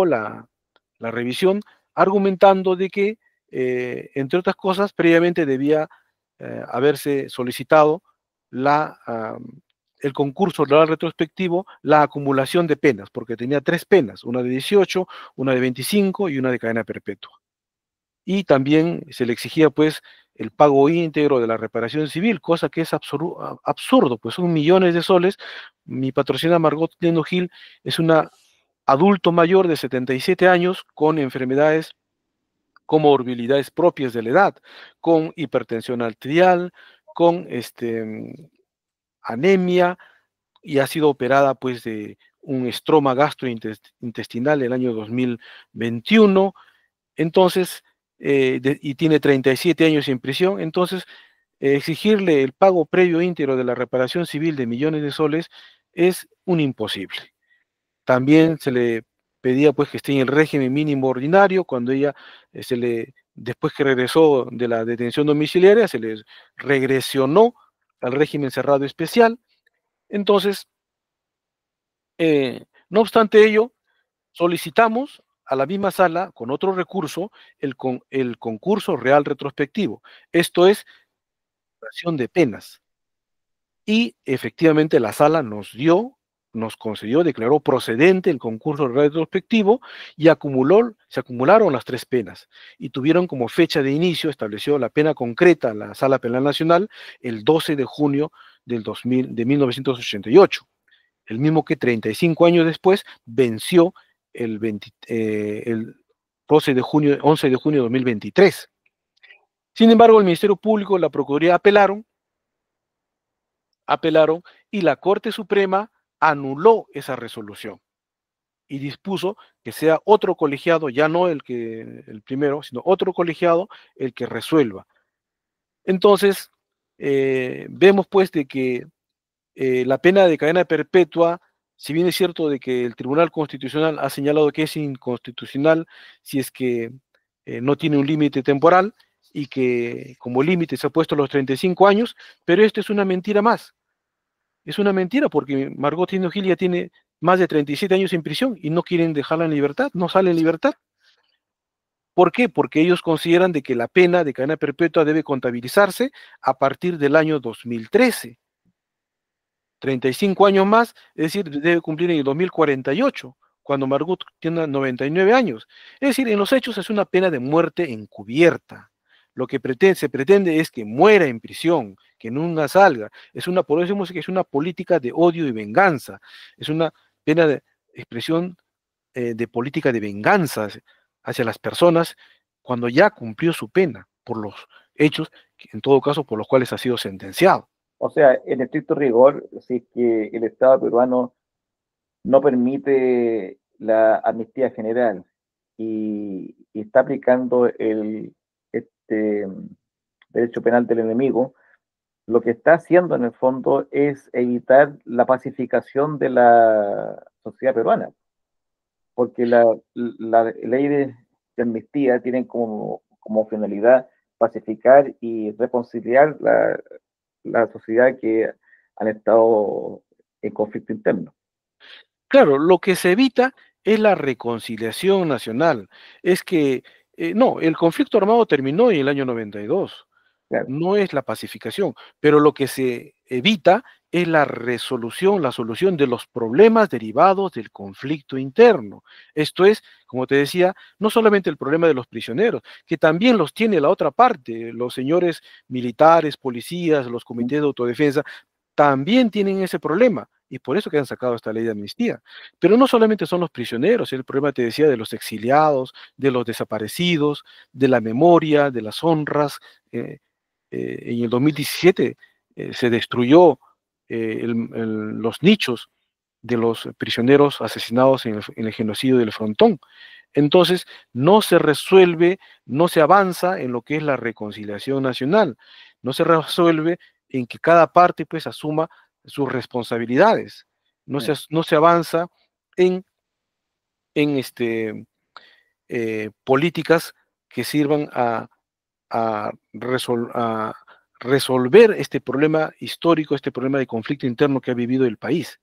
la revisión, argumentando de que, entre otras cosas, previamente debía haberse solicitado la, el concurso oral retrospectivo, la acumulación de penas, porque tenía 3 penas, una de 18, una de 25 y una de cadena perpetua. Y también se le exigía pues el pago íntegro de la reparación civil, cosa que es absurdo, pues son millones de soles. Mi patrocina Margot Liendo Gil es una adulto mayor de 77 años con enfermedades, comorbilidades propias de la edad, con hipertensión arterial, con anemia, y ha sido operada pues de un estroma gastrointestinal el año 2021. Entonces, y tiene 37 años en prisión. Entonces, exigirle el pago previo íntegro de la reparación civil de millones de soles es un imposible. También se le pedía pues que esté en el régimen mínimo ordinario. Cuando ella después que regresó de la detención domiciliaria, se le regresionó al régimen cerrado especial. Entonces, no obstante ello, solicitamos a la misma sala, con otro recurso, el concurso real retrospectivo. Esto es, de penas. Y efectivamente la sala nos concedió, declaró procedente el concurso retrospectivo y se acumularon las 3 penas y tuvieron como fecha de inicio, estableció la pena concreta la Sala Penal Nacional el 12 de junio de 1988, el mismo que 35 años después venció el 11 de junio de 2023. Sin embargo, el Ministerio Público y la Procuraduría apelaron y la Corte Suprema anuló esa resolución y dispuso que sea otro colegiado, ya no el primero, sino otro colegiado el que resuelva. Entonces, vemos pues de que la pena de cadena perpetua, si bien es cierto de que el Tribunal Constitucional ha señalado que es inconstitucional si es que no tiene un límite temporal y que como límite se ha puesto los 35 años, pero esto es una mentira más. Es una mentira porque Margot Tinojil ya tiene más de 37 años en prisión y no quieren dejarla en libertad, no sale en libertad. ¿Por qué? Porque ellos consideran de que la pena de cadena perpetua debe contabilizarse a partir del año 2013. 35 años más, es decir, debe cumplir en el 2048, cuando Margot tiene 99 años. Es decir, en los hechos es una pena de muerte encubierta. Lo que se pretende es que muera en prisión, que nunca salga. Por eso decimos que es una política de odio y venganza. Es una pena de expresión de política de venganza hacia las personas cuando ya cumplió su pena por los hechos, en todo caso, por los cuales ha sido sentenciado. O sea, en estricto rigor, si es que el Estado peruano no permite la amnistía general y está aplicando este derecho penal del enemigo, lo que está haciendo en el fondo es evitar la pacificación de la sociedad peruana, porque la ley de amnistía tiene como finalidad pacificar y reconciliar la sociedad que han estado en conflicto interno. Claro, lo que se evita es la reconciliación nacional. Es que, no, el conflicto armado terminó en el año 92, Claro. no es la pacificación, pero lo que se evita es la solución de los problemas derivados del conflicto interno. Esto es, como te decía, no solamente el problema de los prisioneros, que también los tiene la otra parte, los señores militares, policías, los comités de autodefensa, también tienen ese problema. Y por eso que han sacado esta ley de amnistía. Pero no solamente son los prisioneros, el problema, te decía, de los exiliados, de los desaparecidos, de la memoria, de las honras. En el 2017 se destruyó los nichos de los prisioneros asesinados en el genocidio del Frontón. Entonces, no se resuelve, no se avanza en lo que es la reconciliación nacional, no se resuelve en que cada parte pues asuma sus responsabilidades, no se avanza en políticas que sirvan a resolver este problema histórico, este problema de conflicto interno que ha vivido el país.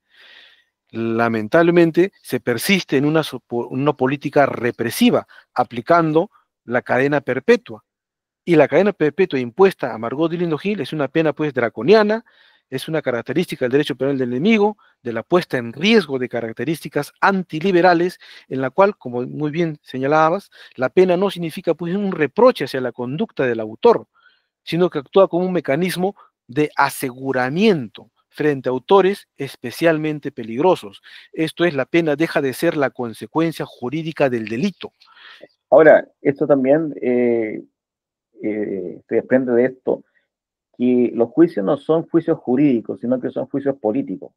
Lamentablemente se persiste en una política represiva, aplicando la cadena perpetua. Y la cadena perpetua impuesta a Margot Dilindo Gil es una pena pues draconiana, es una característica del derecho penal del enemigo, de la puesta en riesgo de características antiliberales, en la cual, como muy bien señalabas, la pena no significa pues un reproche hacia la conducta del autor, sino que actúa como un mecanismo de aseguramiento frente a autores especialmente peligrosos. Esto es, la pena deja de ser la consecuencia jurídica del delito. Ahora, esto también se desprende de esto, que los juicios no son juicios jurídicos, sino que son juicios políticos.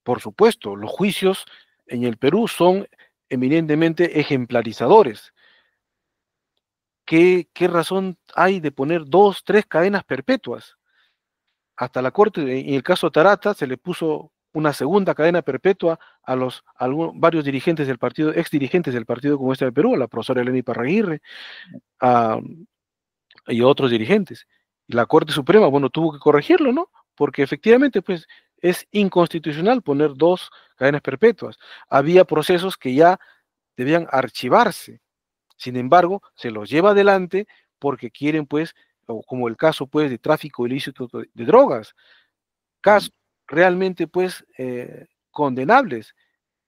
Por supuesto, los juicios en el Perú son eminentemente ejemplarizadores. ¿Qué razón hay de poner 2, 3 cadenas perpetuas? Hasta la Corte, en el caso Tarata, se le puso una segunda cadena perpetua a varios dirigentes del partido, ex dirigentes del Partido Comunista del Perú, a la profesora Elena Iparraguirre, y otros dirigentes. Y la Corte Suprema, bueno, tuvo que corregirlo, ¿no? Porque efectivamente, pues, es inconstitucional poner 2 cadenas perpetuas. Había procesos que ya debían archivarse. Sin embargo, se los lleva adelante porque quieren, pues, como el caso, pues, de tráfico ilícito de drogas, casos realmente, pues, condenables.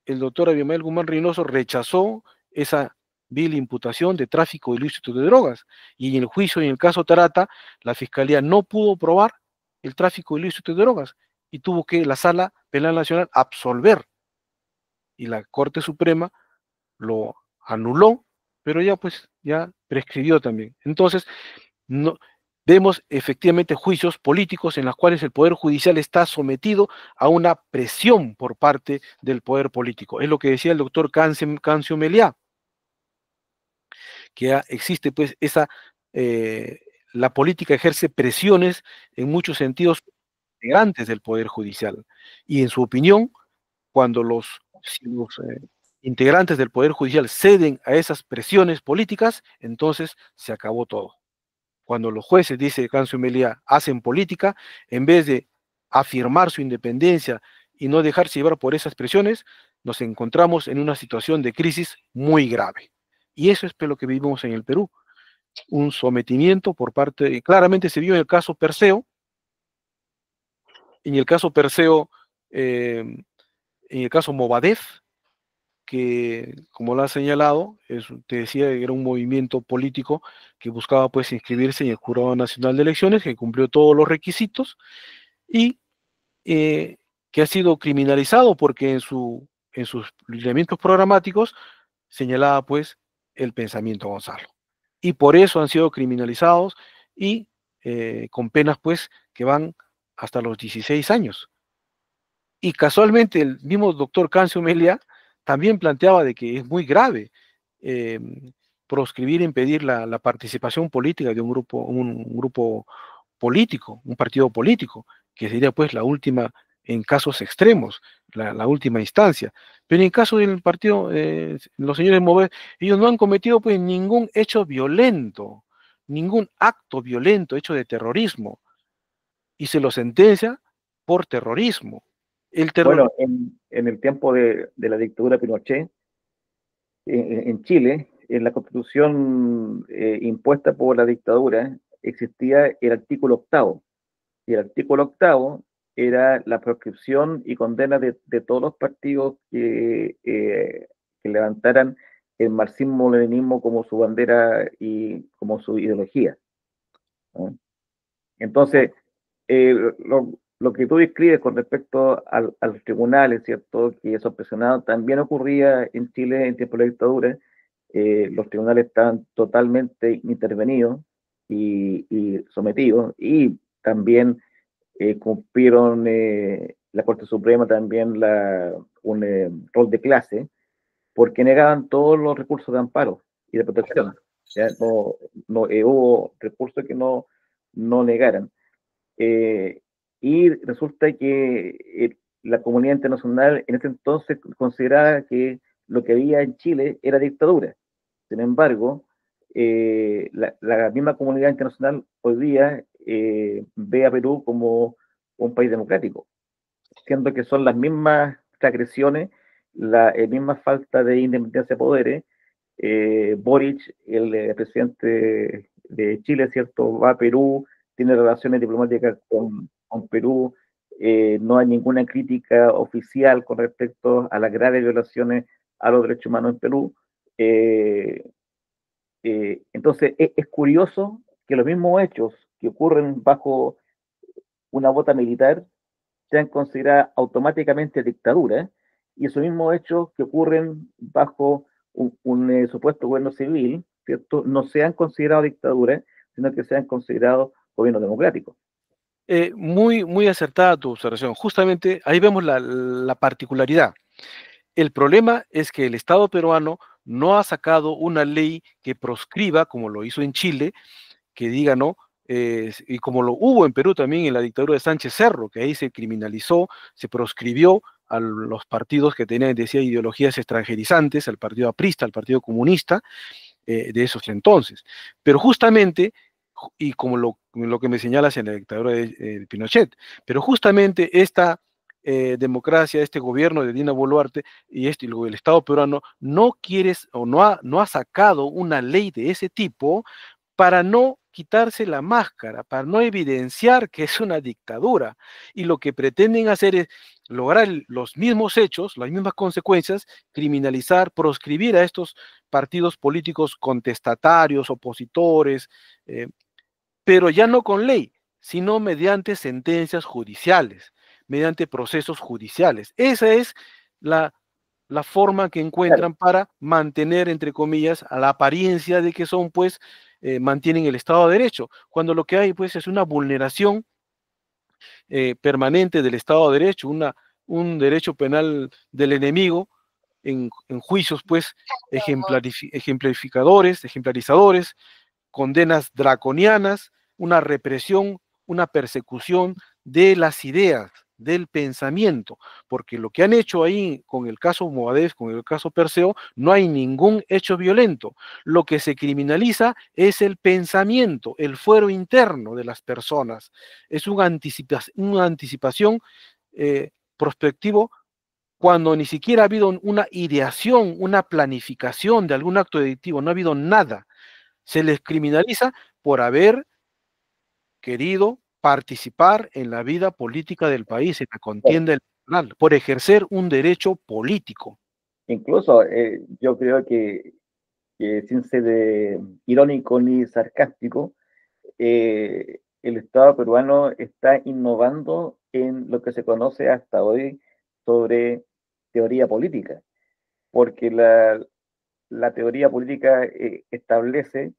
El doctor Abimael Guzmán Reynoso rechazó esa vil imputación de tráfico ilícito de drogas, y en el juicio, en el caso Tarata, la Fiscalía no pudo probar el tráfico ilícito de drogas, y tuvo que la Sala Penal Nacional absolver, y la Corte Suprema lo anuló, pero ya pues ya prescribió también. Entonces, no, vemos efectivamente juicios políticos en los cuales el Poder Judicial está sometido a una presión por parte del poder político. Es lo que decía el doctor Cancio Meliá, que existe pues esa, la política ejerce presiones en muchos sentidos integrantes del Poder Judicial. Y en su opinión, cuando si los integrantes del Poder Judicial ceden a esas presiones políticas, entonces se acabó todo. Cuando los jueces, dice Cancio Meliá, hacen política, en vez de afirmar su independencia y no dejarse llevar por esas presiones, nos encontramos en una situación de crisis muy grave. Y eso es lo que vivimos en el Perú, un sometimiento por parte, claramente se vio en el caso Perseo, en el caso Perseo, en el caso Movadef, que, como lo ha señalado, te decía, era un movimiento político que buscaba pues inscribirse en el Jurado Nacional de Elecciones, que cumplió todos los requisitos y que ha sido criminalizado porque en sus lineamientos programáticos señalaba pues el pensamiento Gonzalo. Y por eso han sido criminalizados y con penas pues que van hasta los 16 años. Y casualmente el mismo doctor Cancio Meliá también planteaba de que es muy grave eh, proscribir, impedir la participación política de un grupo político, un partido político, que sería pues la última, en casos extremos, la última instancia. Pero en el caso del partido, los señores Mover, ellos no han cometido pues ningún hecho violento, ningún acto violento, hecho de terrorismo, y se lo sentencia por terrorismo. El terrorismo. Bueno, en el tiempo de la dictadura Pinochet, en Chile, en la constitución impuesta por la dictadura, existía el artículo octavo. Y el artículo octavo era la proscripción y condena de todos los partidos que levantaran el marxismo-leninismo como su bandera y como su ideología, ¿no? Entonces, eh, lo que tú describes con respecto a los tribunales, ¿cierto? Que son presionados, también ocurría en Chile en tiempos de la dictadura. Los tribunales estaban totalmente intervenidos y sometidos, y también cumplieron la Corte Suprema también un rol de clase, porque negaban todos los recursos de amparo y de protección. ¿Ya? No hubo recursos que no negaran. Eh, y resulta que la comunidad internacional en ese entonces consideraba que lo que había en Chile era dictadura. Sin embargo, la misma comunidad internacional hoy día ve a Perú como un país democrático, siendo que son las mismas agresiones, la misma falta de independencia de poderes. Boric, el presidente de Chile, ¿cierto? Va a Perú, tiene relaciones diplomáticas con Perú, no hay ninguna crítica oficial con respecto a las graves violaciones a los derechos humanos en Perú. Eh, entonces, es curioso que los mismos hechos que ocurren bajo una bota militar sean consideradas automáticamente dictaduras, y esos mismos hechos que ocurren bajo un supuesto gobierno civil, ¿cierto? No sean considerados dictaduras, sino que sean considerados gobiernos democráticos. Muy, muy acertada tu observación. Justamente ahí vemos la particularidad. El problema es que el Estado peruano no ha sacado una ley que proscriba, como lo hizo en Chile, que diga no, y como lo hubo en Perú también en la dictadura de Sánchez Cerro, que ahí se criminalizó, se proscribió a los partidos que tenían, decía, ideologías extranjerizantes, al partido aprista, al partido comunista, de esos entonces. Pero justamente y como lo que me señalas en la dictadura de Pinochet. Pero justamente esta democracia, este gobierno de Dina Boluarte y el Estado peruano no quiere o no ha sacado una ley de ese tipo para no quitarse la máscara, para no evidenciar que es una dictadura. Y lo que pretenden hacer es lograr los mismos hechos, las mismas consecuencias, criminalizar, proscribir a estos partidos políticos contestatarios, opositores, eh, pero ya no con ley, sino mediante sentencias judiciales, mediante procesos judiciales. Esa es la, la forma que Claro, encuentran para mantener, entre comillas, a la apariencia de que son, pues, mantienen el Estado de Derecho, cuando lo que hay, pues, es una vulneración permanente del Estado de Derecho, un derecho penal del enemigo en juicios, pues, ejemplarizadores, condenas draconianas, una represión, una persecución de las ideas, del pensamiento, porque lo que han hecho ahí con el caso Movadef, con el caso Perseo, no hay ningún hecho violento. Lo que se criminaliza es el pensamiento, el fuero interno de las personas. Es una anticipación prospectivo cuando ni siquiera ha habido una ideación, una planificación de algún acto delictivo, no ha habido nada. Se les criminaliza por haber querido participar en la vida política del país, en la claro. contienda electoral, por ejercer un derecho político. Incluso yo creo que sin ser irónico ni sarcástico, el Estado peruano está innovando en lo que se conoce hasta hoy sobre teoría política, porque la teoría política establece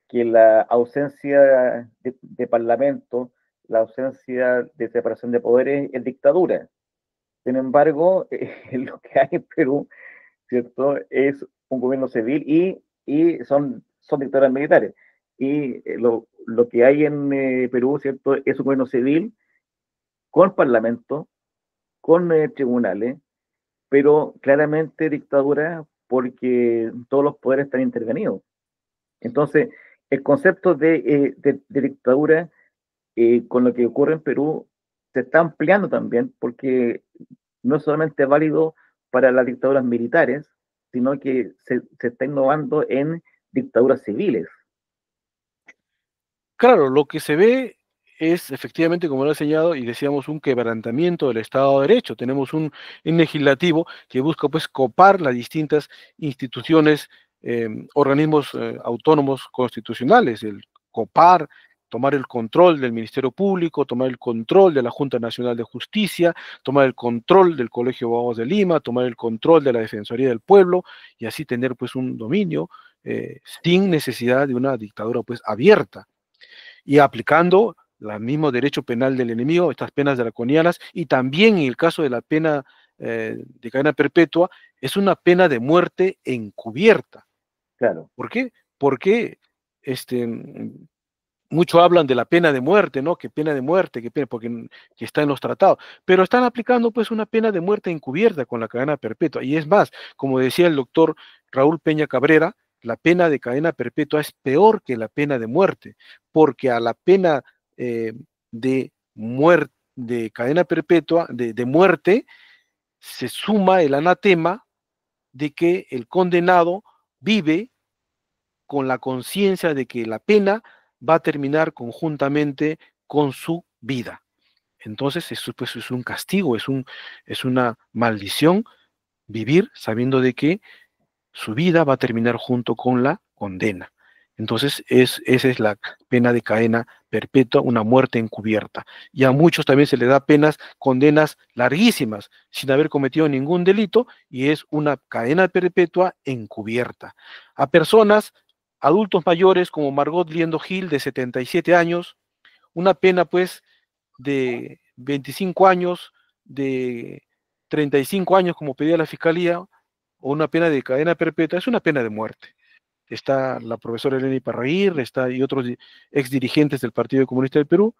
que la ausencia de parlamento, la ausencia de separación de poderes es dictadura. Sin embargo, lo que hay en Perú, ¿cierto? Es un gobierno civil y son dictaduras militares. Y lo que hay en Perú, ¿cierto? Es un gobierno civil con parlamento, con tribunales, pero claramente dictadura porque todos los poderes están intervenidos. Entonces, el concepto de dictadura con lo que ocurre en Perú se está ampliando también porque no es solamente válido para las dictaduras militares, sino que se está innovando en dictaduras civiles. Claro, lo que se ve es efectivamente, como lo he señalado, y decíamos, un quebrantamiento del Estado de Derecho. Tenemos un legislativo que busca, pues, copar las distintas instituciones, organismos autónomos constitucionales, el copar, tomar el control del Ministerio Público, tomar el control de la Junta Nacional de Justicia, tomar el control del Colegio de Abogados de Lima, tomar el control de la Defensoría del Pueblo, y así tener, pues, un dominio sin necesidad de una dictadura, pues, abierta y aplicando el mismo derecho penal del enemigo, estas penas draconianas, y también en el caso de la pena de cadena perpetua, es una pena de muerte encubierta. Claro, ¿Por qué? Porque muchos hablan de la pena de muerte, ¿no? Que pena de muerte, porque que está en los tratados, pero están aplicando pues una pena de muerte encubierta con la cadena perpetua. Y es más, como decía el doctor Raúl Peña Cabrera, la pena de cadena perpetua es peor que la pena de muerte, porque a la pena de muerte, de cadena perpetua, de muerte, se suma el anatema de que el condenado vive con la conciencia de que la pena va a terminar conjuntamente con su vida. Entonces, eso pues, es un castigo, es una maldición vivir sabiendo de que su vida va a terminar junto con la condena. Entonces, esa es la pena de cadena perpetua, una muerte encubierta. Y a muchos también se les da penas, condenas larguísimas, sin haber cometido ningún delito, y es una cadena perpetua encubierta. A personas, adultos mayores como Margot Liendo Gil, de 77 años, una pena pues de 25 años, de 35 años como pedía la fiscalía, o una pena de cadena perpetua, es una pena de muerte. Está la profesora Elena Iparraguirre, está y otros ex dirigentes del Partido Comunista del Perú,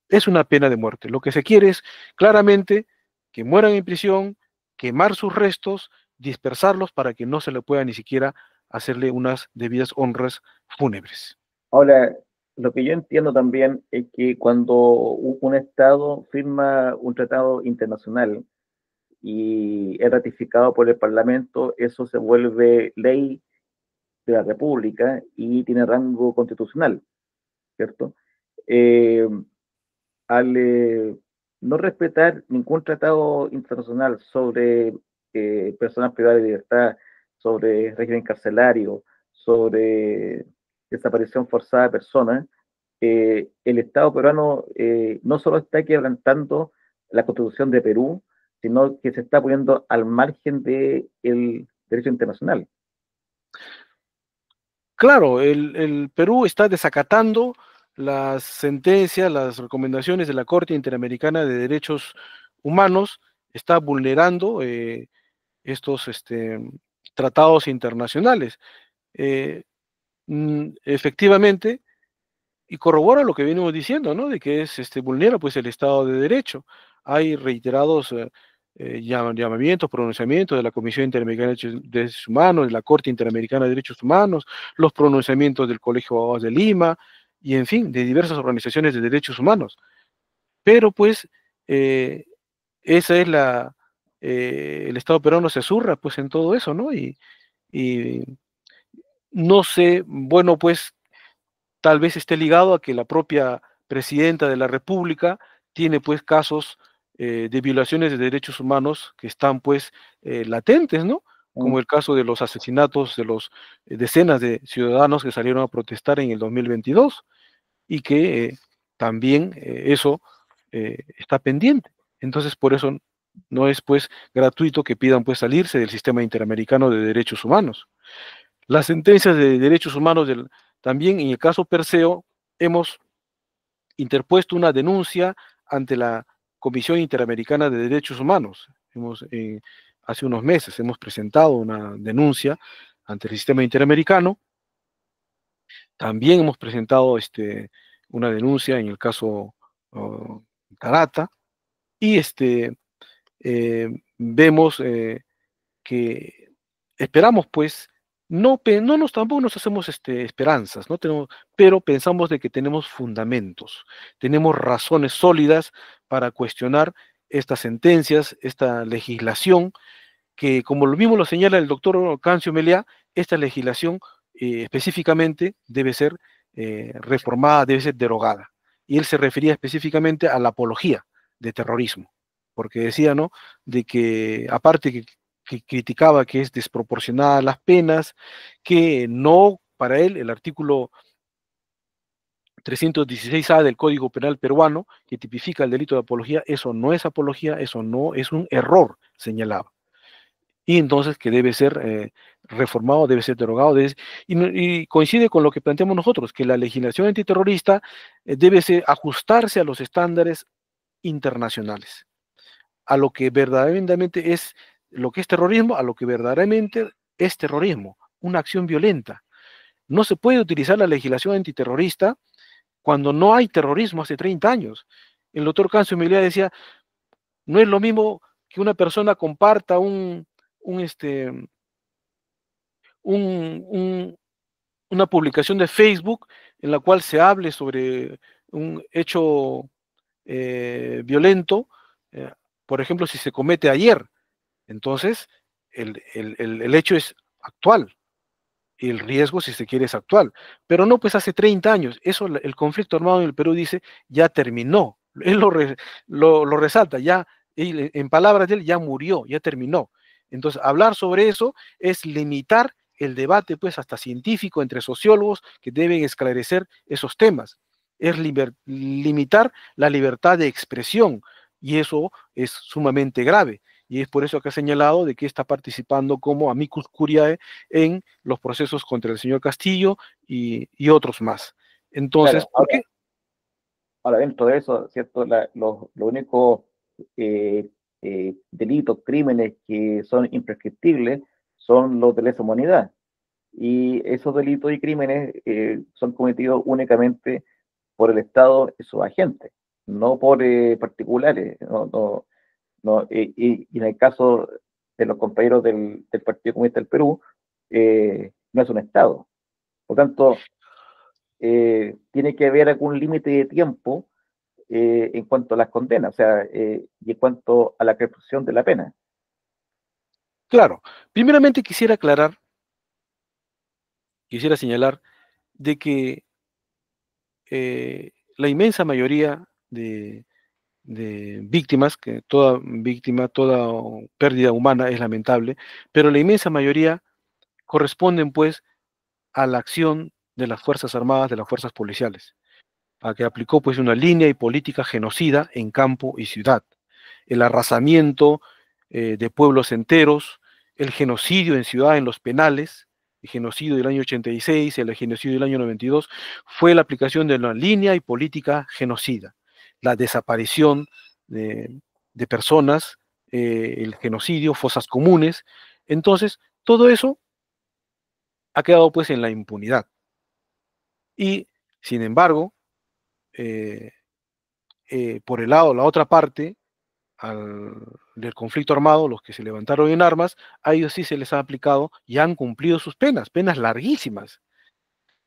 es una pena de muerte. Lo que se quiere es claramente que mueran en prisión, quemar sus restos, dispersarlos para que no se le pueda ni siquiera hacerle unas debidas honras fúnebres. ahora lo que yo entiendo también es que cuando un Estado firma un tratado internacional y es ratificado por el Parlamento, eso se vuelve ley de la República y tiene rango constitucional, ¿cierto? Eh, al no respetar ningún tratado internacional sobre personas privadas de libertad, sobre régimen carcelario, sobre desaparición forzada de personas, el Estado peruano no solo está quebrantando la Constitución de Perú, sino que se está poniendo al margen del derecho internacional. Claro, el Perú está desacatando las sentencias, las recomendaciones de la Corte Interamericana de Derechos Humanos, está vulnerando estos tratados internacionales. Eh, Efectivamente, y corrobora lo que venimos diciendo, ¿no? De que vulnera pues el Estado de Derecho. Hay reiterados llamamientos, pronunciamientos de la Comisión Interamericana de Derechos Humanos, de la Corte Interamericana de Derechos Humanos, los pronunciamientos del Colegio de Abogados de Lima, y en fin, de diversas organizaciones de derechos humanos. Pero pues eh, esa es el Estado peruano se zurra pues en todo eso, ¿no? Y no sé, bueno, pues tal vez esté ligado a que la propia presidenta de la República tiene pues casos de violaciones de derechos humanos que están pues latentes, ¿no? Mm. Como el caso de los asesinatos de los decenas de ciudadanos que salieron a protestar en el 2022 y que también eso está pendiente. Entonces, por eso no es pues gratuito que pidan pues salirse del sistema interamericano de derechos humanos. Las sentencias de derechos humanos también en el caso Perseo hemos interpuesto una denuncia ante la Comisión Interamericana de Derechos Humanos. Hace unos meses hemos presentado una denuncia ante el sistema interamericano. También hemos presentado una denuncia en el caso Tarata y vemos que esperamos pues, no nos tampoco nos hacemos esperanzas, no tenemos, pero pensamos de que tenemos fundamentos, tenemos razones sólidas para cuestionar estas sentencias, esta legislación, que como lo mismo lo señala el doctor Cancio Meliá, esta legislación específicamente debe ser reformada, debe ser derogada. Y él se refería específicamente a la apología de terrorismo, porque decía, ¿no?, de que aparte que criticaba que es desproporcionada las penas, que no, para él, el artículo 316A del Código Penal peruano, que tipifica el delito de apología, eso no es apología, eso no es un error, señalaba. Y entonces que debe ser reformado, debe ser derogado, y coincide con lo que planteamos nosotros, que la legislación antiterrorista debe ajustarse a los estándares internacionales, a lo que verdaderamente es, lo que es terrorismo, a lo que verdaderamente es terrorismo, una acción violenta. No se puede utilizar la legislación antiterrorista cuando no hay terrorismo hace 30 años. El doctor Cancio Emilia decía, no es lo mismo que una persona comparta un, este, un, una publicación de Facebook en la cual se hable sobre un hecho violento, eh, por ejemplo, si se comete ayer, entonces el hecho es actual y el riesgo, si se quiere, es actual. Pero no, pues hace 30 años, eso el conflicto armado en el Perú dice, ya terminó. Él lo resalta, ya, en palabras de él, ya murió, ya terminó. Entonces, hablar sobre eso es limitar el debate, pues, hasta científico entre sociólogos que deben esclarecer esos temas. Es limitar la libertad de expresión y eso es sumamente grave. Y es por eso que ha señalado de que está participando como amicus curiae en los procesos contra el señor Castillo y otros más. Entonces, Claro, ¿por qué? ahora dentro de eso, ¿cierto? Los únicos delitos, crímenes que son imprescriptibles son los de lesa humanidad. Y esos delitos y crímenes son cometidos únicamente por el Estado y sus agentes, no por particulares. Y en el caso de los compañeros del Partido Comunista del Perú, no es un Estado. Por tanto, tiene que haber algún límite de tiempo en cuanto a las condenas, o sea, y en cuanto a la ejecución de la pena. Claro, primeramente quisiera señalar de que la inmensa mayoría de víctimas, que toda víctima, toda pérdida humana es lamentable, pero la inmensa mayoría corresponden pues a la acción de las Fuerzas Armadas, de las fuerzas policiales, a que aplicó pues una línea y política genocida en campo y ciudad, el arrasamiento de pueblos enteros, el genocidio en ciudad en los penales, el genocidio del año 86, el genocidio del año 92, fue la aplicación de una línea y política genocida, la desaparición de personas, el genocidio, fosas comunes. Entonces, todo eso ha quedado pues en la impunidad. Y, sin embargo, eh, por el lado, la otra parte del conflicto armado, los que se levantaron en armas, a ellos sí se les ha aplicado y han cumplido sus penas, penas larguísimas,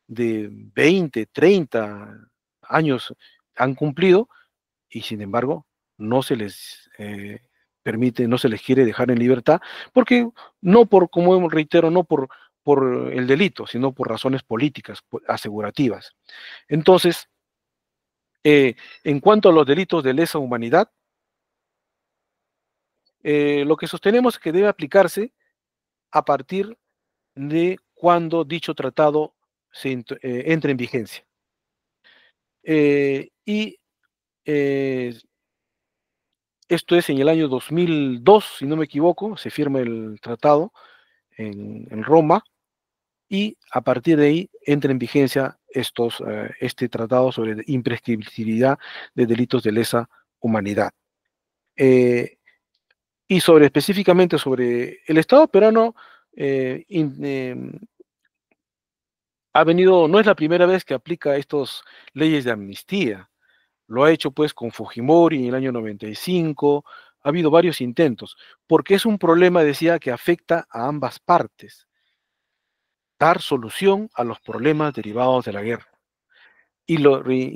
de 20, 30 años han cumplido y sin embargo no se les permite, no se les quiere dejar en libertad, porque no por, como reitero, no por el delito, sino por razones políticas, asegurativas. Entonces, en cuanto a los delitos de lesa humanidad, lo que sostenemos es que debe aplicarse a partir de cuando dicho tratado entre en vigencia. Y esto es en el año 2002, si no me equivoco, se firma el tratado en Roma y a partir de ahí entra en vigencia este tratado sobre imprescriptibilidad de delitos de lesa humanidad. Y específicamente sobre el Estado peruano, no es la primera vez que aplica estas leyes de amnistía. Lo ha hecho pues con Fujimori en el año 95, ha habido varios intentos, porque es un problema, decía, que afecta a ambas partes, dar solución a los problemas derivados de la guerra. Y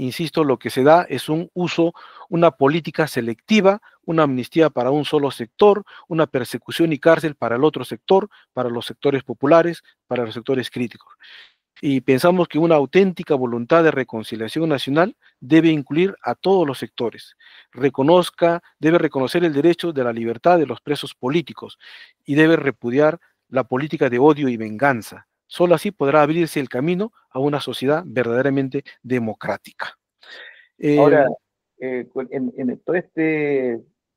insisto, lo que se da es una política selectiva, una amnistía para un solo sector, una persecución y cárcel para el otro sector, para los sectores populares, para los sectores críticos. Y pensamos que una auténtica voluntad de reconciliación nacional debe incluir a todos los sectores. Debe reconocer el derecho de la libertad de los presos políticos y debe repudiar la política de odio y venganza. Solo así podrá abrirse el camino a una sociedad verdaderamente democrática. Ahora, en toda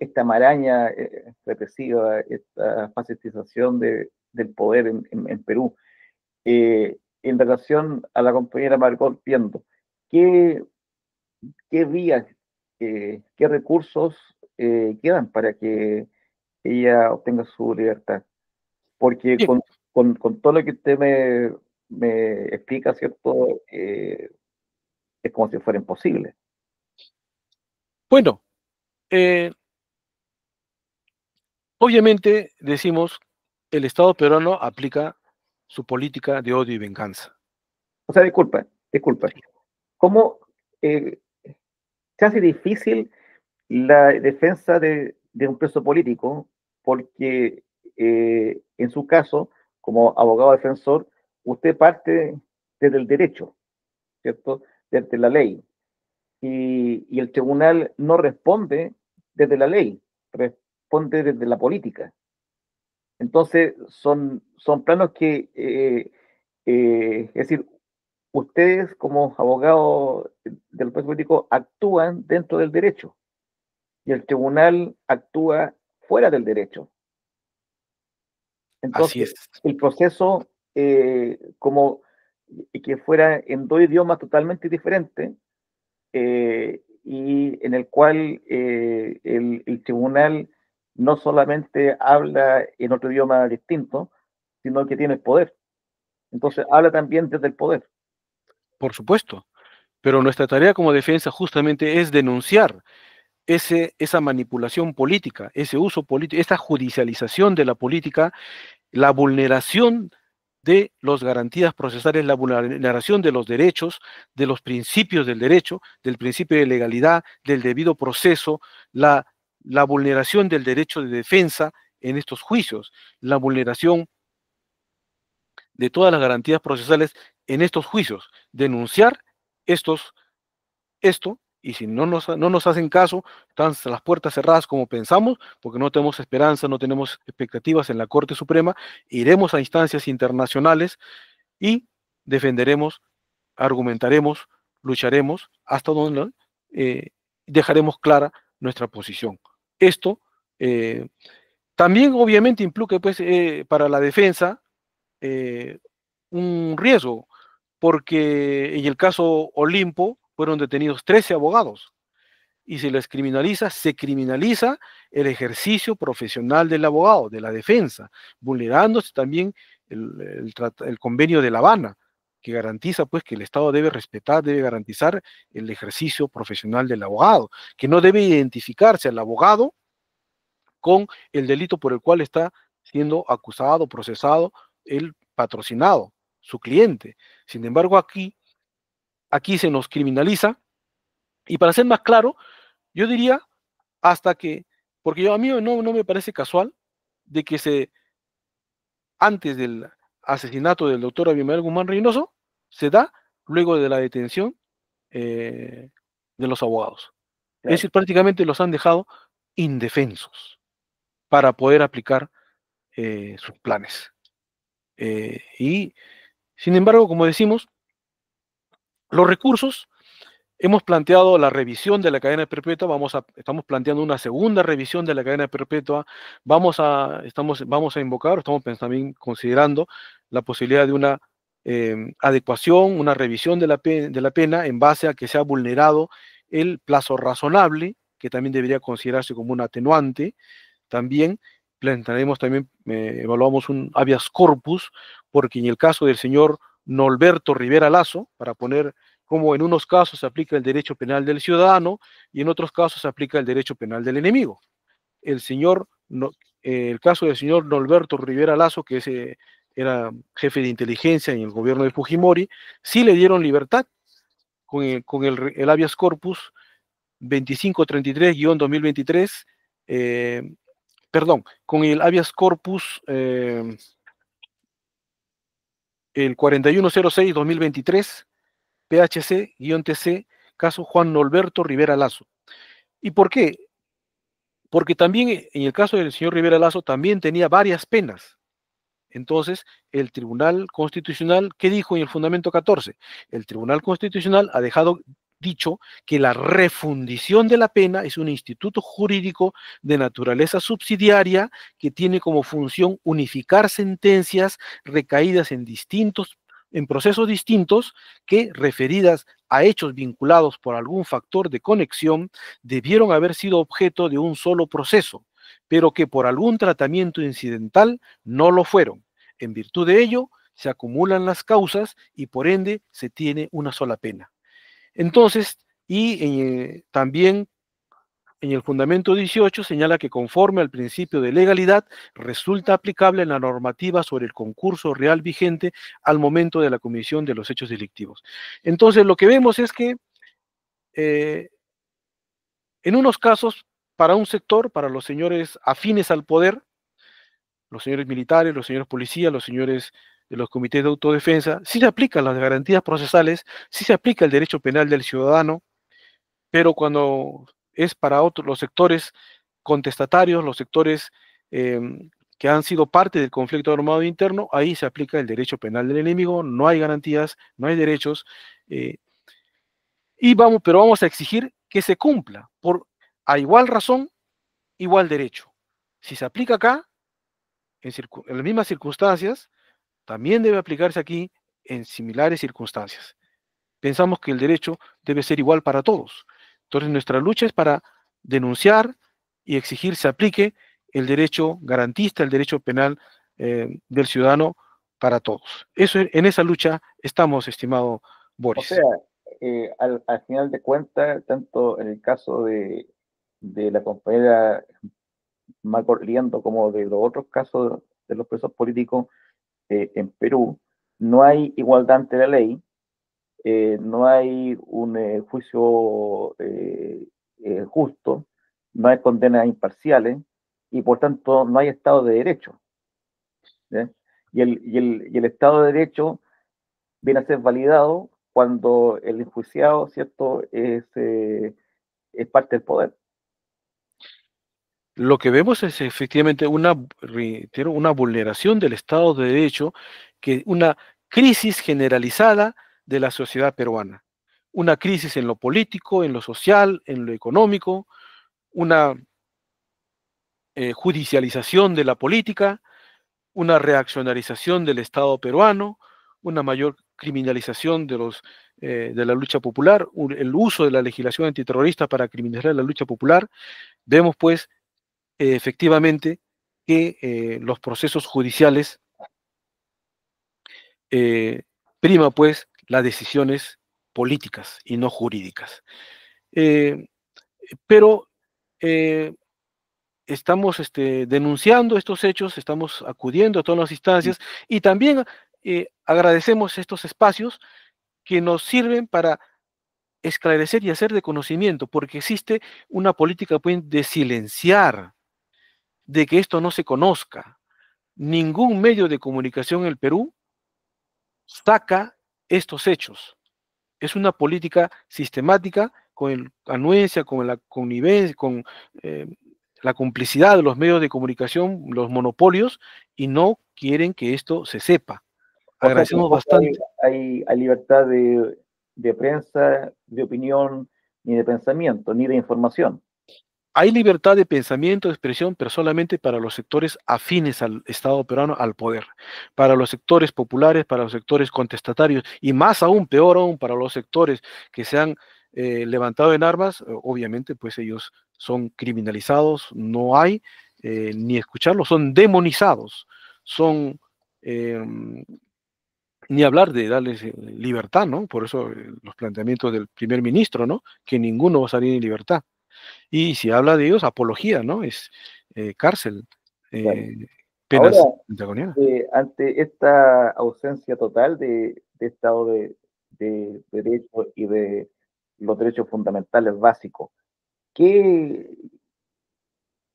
esta maraña represiva, esta fascistización del poder en Perú, en relación a la compañera Margot Piendo, ¿qué, qué vías, qué recursos quedan para que ella obtenga su libertad? Porque Bien, con todo lo que usted me explica, ¿cierto? Es como si fuera imposible. bueno, obviamente decimos, el Estado peruano aplica su política de odio y venganza. O sea, disculpa. ¿Cómo se hace difícil la defensa de un preso político? Porque en su caso, como abogado defensor, usted parte desde el derecho, ¿cierto? Desde la ley. Y el tribunal no responde desde la ley, responde desde la política. Entonces, son planos que, es decir, ustedes como abogados del proceso político actúan dentro del derecho y el tribunal actúa fuera del derecho. Así Entonces, es. el proceso, como que fuera en dos idiomas totalmente diferentes, y en el cual el tribunal no solamente habla en otro idioma distinto, sino que tiene el poder. Entonces, habla también desde el poder. Por supuesto. Pero nuestra tarea como defensa justamente es denunciar esa manipulación política, ese uso político, esta judicialización de la política, la vulneración de las garantías procesales, la vulneración de los derechos, de los principios del derecho, del principio de legalidad, del debido proceso, la vulneración del derecho de defensa en estos juicios, la vulneración de todas las garantías procesales en estos juicios, denunciar esto, y si no nos hacen caso, están las puertas cerradas como pensamos, porque no tenemos esperanza, no tenemos expectativas en la Corte Suprema, iremos a instancias internacionales y defenderemos, argumentaremos, lucharemos hasta donde dejaremos clara nuestra posición. Esto también obviamente implica pues, para la defensa un riesgo, porque en el caso Olimpo fueron detenidos 13 abogados y se criminaliza el ejercicio profesional del abogado, de la defensa, vulnerándose también el convenio de La Habana, que garantiza pues que el Estado debe respetar, debe garantizar el ejercicio profesional del abogado, que no debe identificarse al abogado con el delito por el cual está siendo acusado, procesado, el patrocinado, su cliente. Sin embargo, aquí se nos criminaliza, y para ser más claro, yo diría hasta que, porque a mí no me parece casual de que antes del asesinato del doctor Abimael Guzmán Reynoso, se da luego de la detención de los abogados. Es Claro. decir, prácticamente los han dejado indefensos para poder aplicar sus planes. Y, sin embargo, como decimos, los recursos, hemos planteado la revisión de la cadena perpetua, estamos planteando una segunda revisión de la cadena perpetua, vamos a invocar, estamos también considerando la posibilidad de una adecuación, una revisión de la pena en base a que se ha vulnerado el plazo razonable, que también debería considerarse como un atenuante. También plantearemos, evaluamos un habeas corpus, porque en el caso del señor Norberto Rivera Lazo, para poner como en unos casos se aplica el derecho penal del ciudadano y en otros casos se aplica el derecho penal del enemigo. El señor, el caso del señor Norberto Rivera Lazo, que era jefe de inteligencia en el gobierno de Fujimori, sí le dieron libertad con el habeas corpus 2533-2023, con el habeas corpus el 4106-2023, PHC-TC, caso Juan Norberto Rivera Lazo. ¿Y por qué? Porque también en el caso del señor Rivera Lazo también tenía varias penas. Entonces, el Tribunal Constitucional, ¿qué dijo en el Fundamento 14? El Tribunal Constitucional ha dejado dicho que la refundición de la pena es un instituto jurídico de naturaleza subsidiaria que tiene como función unificar sentencias recaídas en procesos distintos que, referidas a hechos vinculados por algún factor de conexión, debieron haber sido objeto de un solo proceso, pero que por algún tratamiento incidental no lo fueron. En virtud de ello, se acumulan las causas y por ende se tiene una sola pena. Entonces, también en el fundamento 18 señala que conforme al principio de legalidad, resulta aplicable la normativa sobre el concurso real vigente al momento de la comisión de los hechos delictivos. Entonces, lo que vemos es que en unos casos, para un sector, para los señores afines al poder, los señores militares, los señores policías, los señores de los comités de autodefensa, sí se aplican las garantías procesales, sí se aplica el derecho penal del ciudadano, pero cuando es para los sectores contestatarios, los sectores que han sido parte del conflicto armado interno, ahí se aplica el derecho penal del enemigo, no hay garantías, no hay derechos, eh, pero vamos a exigir que se cumpla a igual razón, igual derecho. Si se aplica acá, en las mismas circunstancias, también debe aplicarse aquí en similares circunstancias. Pensamos que el derecho debe ser igual para todos. Entonces, nuestra lucha es para denunciar y exigir se aplique el derecho garantista, el derecho penal del ciudadano para todos. En esa lucha estamos, estimado O sea, Boris. al final de cuentas, tanto en el caso de la compañera Marco Liendo como de los otros casos de los presos políticos, en Perú no hay igualdad ante la ley, no hay un juicio justo, no hay condenas imparciales y por tanto no hay Estado de Derecho. ¿Ya? Y el Estado de Derecho viene a ser validado cuando el enjuiciado, ¿cierto?, es parte del poder. Lo que vemos es efectivamente reitero, una vulneración del Estado de Derecho, una crisis generalizada de la sociedad peruana. Una crisis en lo político, en lo social, en lo económico, una judicialización de la política, una reaccionarización del Estado peruano, una mayor criminalización de la lucha popular, el uso de la legislación antiterrorista para criminalizar la lucha popular. Vemos pues efectivamente que los procesos judiciales prima pues las decisiones políticas y no jurídicas. Eh, pero estamos denunciando estos hechos, estamos acudiendo a todas las instancias y también agradecemos estos espacios que nos sirven para esclarecer y hacer de conocimiento, porque existe una política pues, de silenciar, de que esto no se conozca. Ningún medio de comunicación en el Perú saca estos hechos. Es una política sistemática con anuencia, con la connivencia, con eh, la complicidad de los medios de comunicación, los monopolios, y no quieren que esto se sepa. O sea, Agradecemos tampoco hay, bastante. hay libertad de prensa, de opinión, ni de pensamiento, ni de información. Hay libertad de pensamiento, de expresión, pero solamente para los sectores afines al Estado peruano, al poder. Para los sectores populares, para los sectores contestatarios, y más aún, peor aún, para los sectores que se han levantado en armas, obviamente, pues ellos son criminalizados, no hay ni escucharlos, son demonizados, son, ni hablar de darles libertad, ¿no? Por eso los planteamientos del primer ministro, ¿no? Que ninguno va a salir en libertad. Y si habla de ellos, apología, ¿no? Es cárcel, Claro. eh, Ahora, penas antagónicas. ante esta ausencia total de Estado de Derecho y de los derechos fundamentales básicos, ¿qué,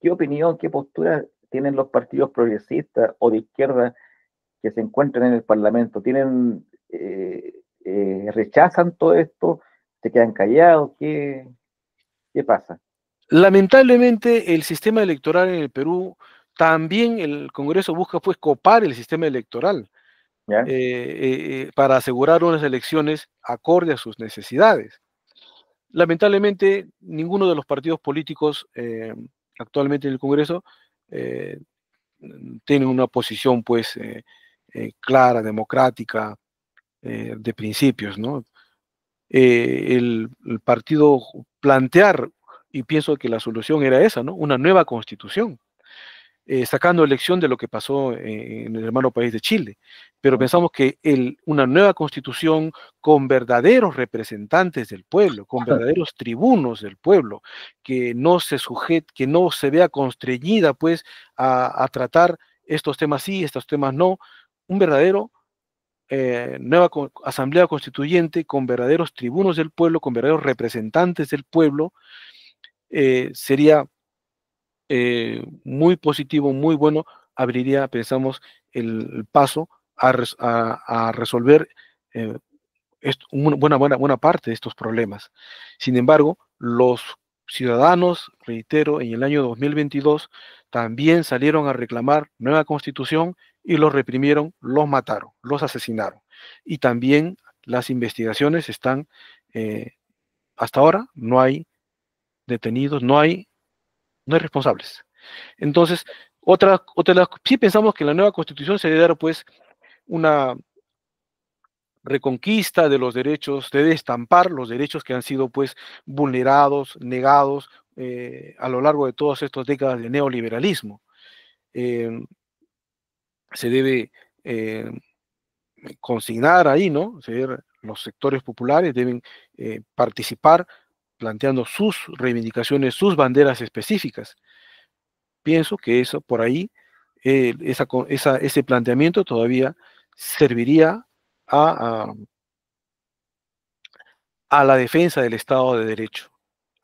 qué opinión, qué postura tienen los partidos progresistas o de izquierda que se encuentran en el Parlamento? ¿Rechazan todo esto? ¿Se quedan callados? ¿Qué pasa? Lamentablemente, el sistema electoral en el Perú, también el Congreso busca pues copar el sistema electoral ¿Ya? para asegurar unas elecciones acorde a sus necesidades. Lamentablemente, ninguno de los partidos políticos actualmente en el Congreso eh, tiene una posición pues clara, democrática, de principios, ¿no? El partido plantear, y pienso que la solución era esa, ¿no? Una nueva constitución, sacando elección de lo que pasó en el hermano país de Chile. Pero ¿Mm? pensamos que una nueva constitución con verdaderos representantes del pueblo, con verdaderos tribunos del pueblo, que no se vea constreñida pues a tratar estos temas sí, estos temas no, un verdadero nueva asamblea constituyente con verdaderos tribunos del pueblo, con verdaderos representantes del pueblo, sería muy positivo, muy bueno, abriría, pensamos, el paso a resolver eh, buena parte de estos problemas. Sin embargo, los ciudadanos, reitero, en el año 2022 también salieron a reclamar nueva constitución y los reprimieron, los mataron, los asesinaron. Y también las investigaciones están, eh, hasta ahora no hay detenidos, no hay responsables. Entonces, sí pensamos que la nueva constitución se debe dar pues una reconquista de los derechos, de destampar los derechos que han sido pues vulnerados, negados a lo largo de todas estas décadas de neoliberalismo. Eh, Se debe eh, consignar ahí, ¿no? Los sectores populares deben participar planteando sus reivindicaciones, sus banderas específicas. Pienso que eso por ahí ese planteamiento todavía serviría a, a la defensa del Estado de Derecho,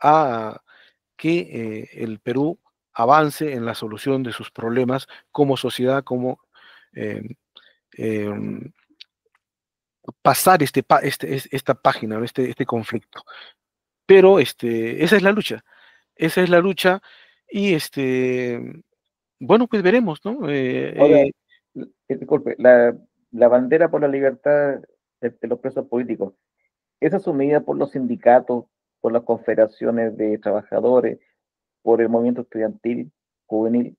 a que el Perú avance en la solución de sus problemas como sociedad, como eh, eh, pasar esta página, ¿no? este conflicto. Pero esa es la lucha y bueno, pues veremos, ¿no? Ahora, disculpe, la bandera por la libertad de los presos políticos, ¿es asumida por los sindicatos, por las confederaciones de trabajadores, por el movimiento estudiantil, juvenil?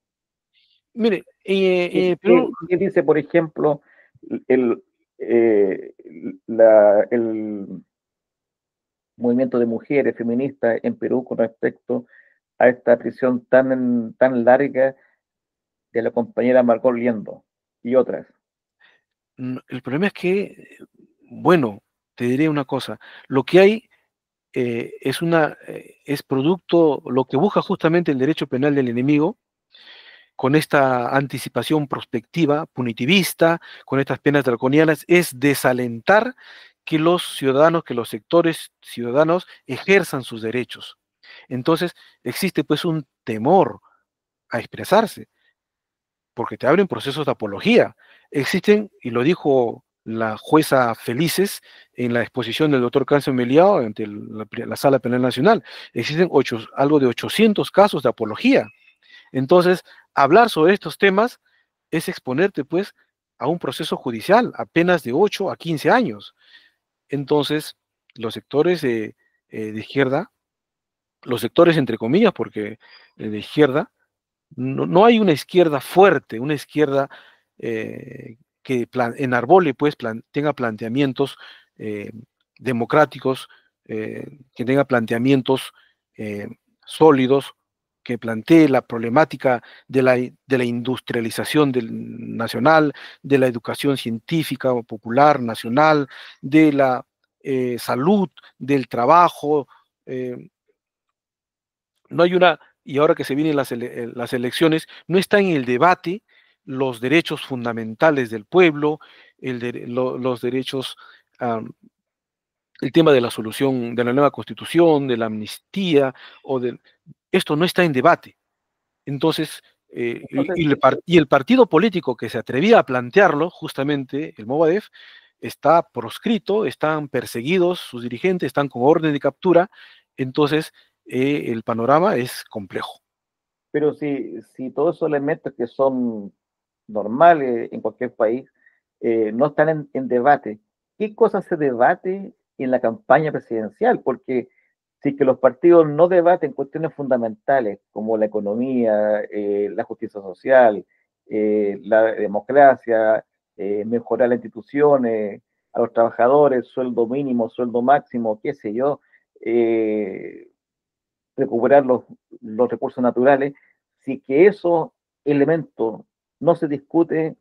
Mire, Perú, ¿Qué dice, por ejemplo, el, eh, el movimiento de mujeres feministas en Perú con respecto a esta prisión tan larga de la compañera Margot Liendo y otras? el problema es que, bueno, te diré una cosa, lo que hay es producto, lo que busca justamente el derecho penal del enemigo, con esta anticipación prospectiva, punitivista, con estas penas draconianas, es desalentar que los ciudadanos, que los sectores ciudadanos ejerzan sus derechos. Entonces, existe pues un temor a expresarse, porque te abren procesos de apología. Existen, y lo dijo la jueza Felices en la exposición del doctor Cáncer Meliao ante la Sala Penal Nacional, existen algo de 800 casos de apología. Entonces, hablar sobre estos temas es exponerte, pues, a un proceso judicial, apenas de 8 a 15 años. Entonces, los sectores de izquierda, los sectores entre comillas, porque de izquierda, no hay una izquierda fuerte, una izquierda que enarbole, pues, tenga planteamientos eh, democráticos, que tenga planteamientos eh, sólidos, que plantee la problemática de la industrialización nacional, de la educación científica o popular nacional, de la salud, del trabajo. eh, no hay una, y ahora que se vienen las elecciones, no está en el debate los derechos fundamentales del pueblo, los derechos, um, el tema de la solución de la nueva constitución, de la amnistía, esto no está en debate. Entonces, Entonces, y el partido político que se atrevía a plantearlo, justamente el Movadef, está proscrito, están perseguidos sus dirigentes, están con orden de captura, entonces el panorama es complejo. pero si todos esos elementos que son normales en cualquier país no están en debate, ¿qué cosas se debate en la campaña presidencial? Porque si que los partidos no debaten cuestiones fundamentales como la economía, la justicia social, la democracia, mejorar las instituciones, a los trabajadores, sueldo mínimo, sueldo máximo, qué sé yo, eh, recuperar los recursos naturales, si que esos elementos no se discuten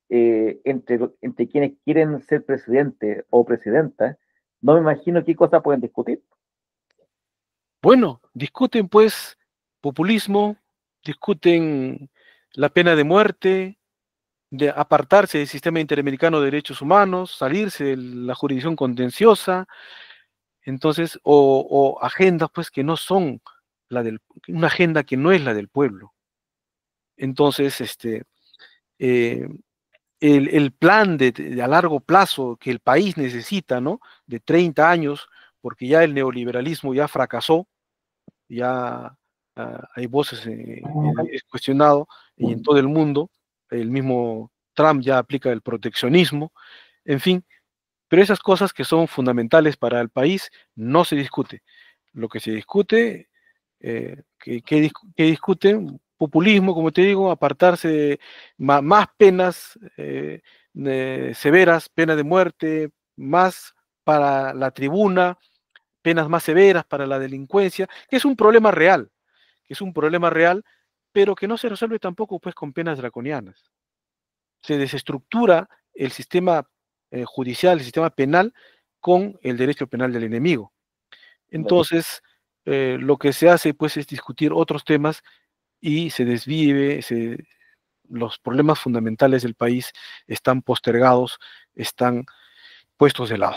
entre quienes quieren ser presidente o presidenta, no me imagino qué cosas pueden discutir. Bueno, discuten pues populismo, discuten la pena de muerte, de apartarse del sistema interamericano de derechos humanos, salirse de la jurisdicción contenciosa, entonces, o agendas pues que no son una agenda que no es la del pueblo. Entonces, eh, el plan a largo plazo que el país necesita, ¿no? De 30 años, porque ya el neoliberalismo ya fracasó, ya hay voces, es cuestionado, y en todo el mundo, el mismo Trump ya aplica el proteccionismo, en fin, pero esas cosas que son fundamentales para el país no se discute. Lo que se discute, que discuten, populismo, como te digo, apartarse de más penas severas, pena de muerte, más para la tribuna, penas más severas para la delincuencia, que es un problema real, que es un problema real, pero que no se resuelve tampoco pues con penas draconianas. Se desestructura el sistema judicial, el sistema penal, con el derecho penal del enemigo. Entonces, lo que se hace pues es discutir otros temas y se desvive, los problemas fundamentales del país están postergados, están puestos de lado.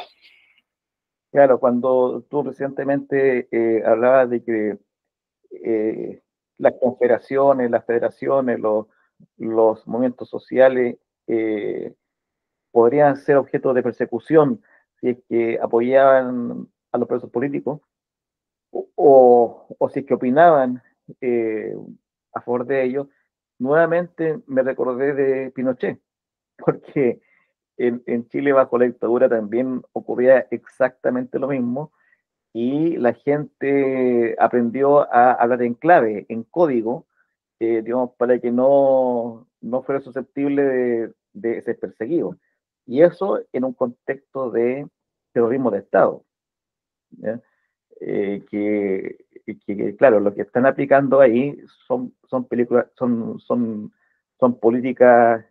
Claro, cuando tú recientemente hablabas de que eh, las confederaciones, las federaciones, los movimientos sociales eh, podrían ser objeto de persecución si es que apoyaban a los presos políticos o si es que opinaban eh, a favor de ellos, nuevamente me recordé de Pinochet, porque en Chile bajo la dictadura también ocurría exactamente lo mismo y la gente aprendió a hablar en clave, en código, digamos, para que no fuera susceptible de ser perseguido. Y eso en un contexto de terrorismo de Estado. ¿Ya? Claro, lo que están aplicando ahí son películas, son políticas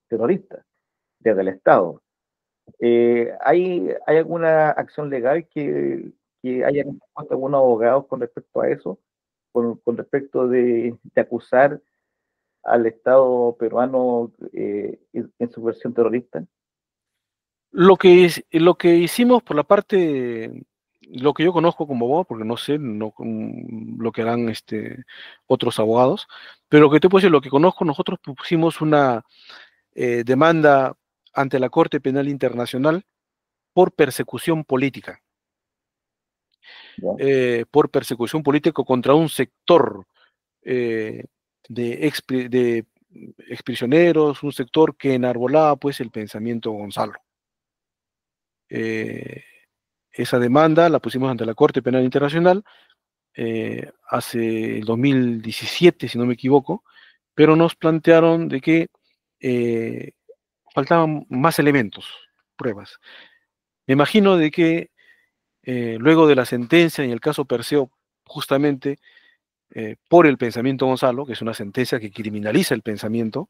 terroristas desde el Estado. ¿Hay alguna acción legal que hayan puesto algunos abogados con respecto a eso? Con respecto de acusar al Estado peruano en su versión terrorista. Lo que hicimos por la parte, lo que yo conozco como abogado, porque no sé lo que harán otros abogados, pero lo que te puedo decir, lo que conozco, nosotros pusimos una demanda ante la Corte Penal Internacional por persecución política, ¿Ya? por persecución política contra un sector eh, de exprisioneros, un sector que enarbolaba pues el pensamiento Gonzalo. Eh, Esa demanda la pusimos ante la Corte Penal Internacional hace el 2017, si no me equivoco, pero nos plantearon de que eh, faltaban más elementos, pruebas. Me imagino de que luego de la sentencia en el caso Perseo, justamente por el pensamiento Gonzalo, que es una sentencia que criminaliza el pensamiento,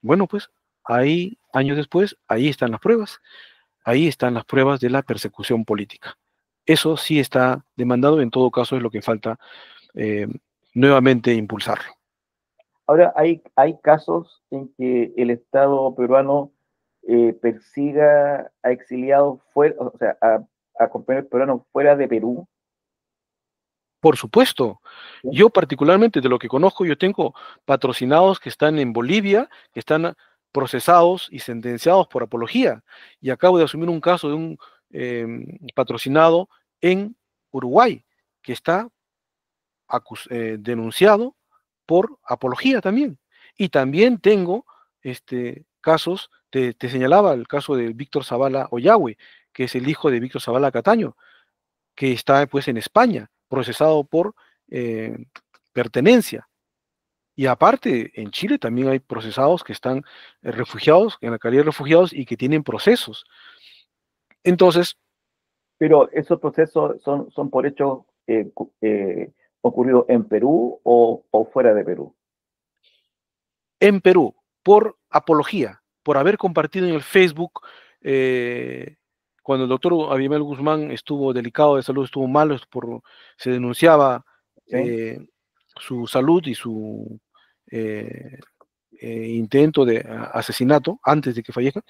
bueno, pues ahí, años después, ahí están las pruebas de la persecución política. Eso sí está demandado, en todo caso es lo que falta eh, nuevamente impulsarlo. Ahora, hay casos en que el Estado peruano persiga a exiliados fuera, o sea, a compañeros peruanos fuera de Perú. Por supuesto, ¿Sí? yo particularmente de lo que conozco, yo tengo patrocinados que están en Bolivia, que están procesados y sentenciados por apología. Y acabo de asumir un caso de un eh, patrocinado en Uruguay, que está denunciado por apología también. Y también tengo casos, te señalaba el caso de Víctor Zavala Ollagüe, que es el hijo de Víctor Zavala Cataño, que está pues en España, procesado por eh, pertenencia. Y aparte, en Chile también hay procesados que están refugiados, en la calidad de refugiados y que tienen procesos. Entonces, Pero esos procesos son por hechos ocurridos en Perú o fuera de Perú. en Perú, por apología, por haber compartido en el Facebook, eh, cuando el doctor Abimael Guzmán estuvo delicado de salud, estuvo malo, se denunciaba ¿Sí? su salud y su eh, intento de asesinato antes de que fallezca,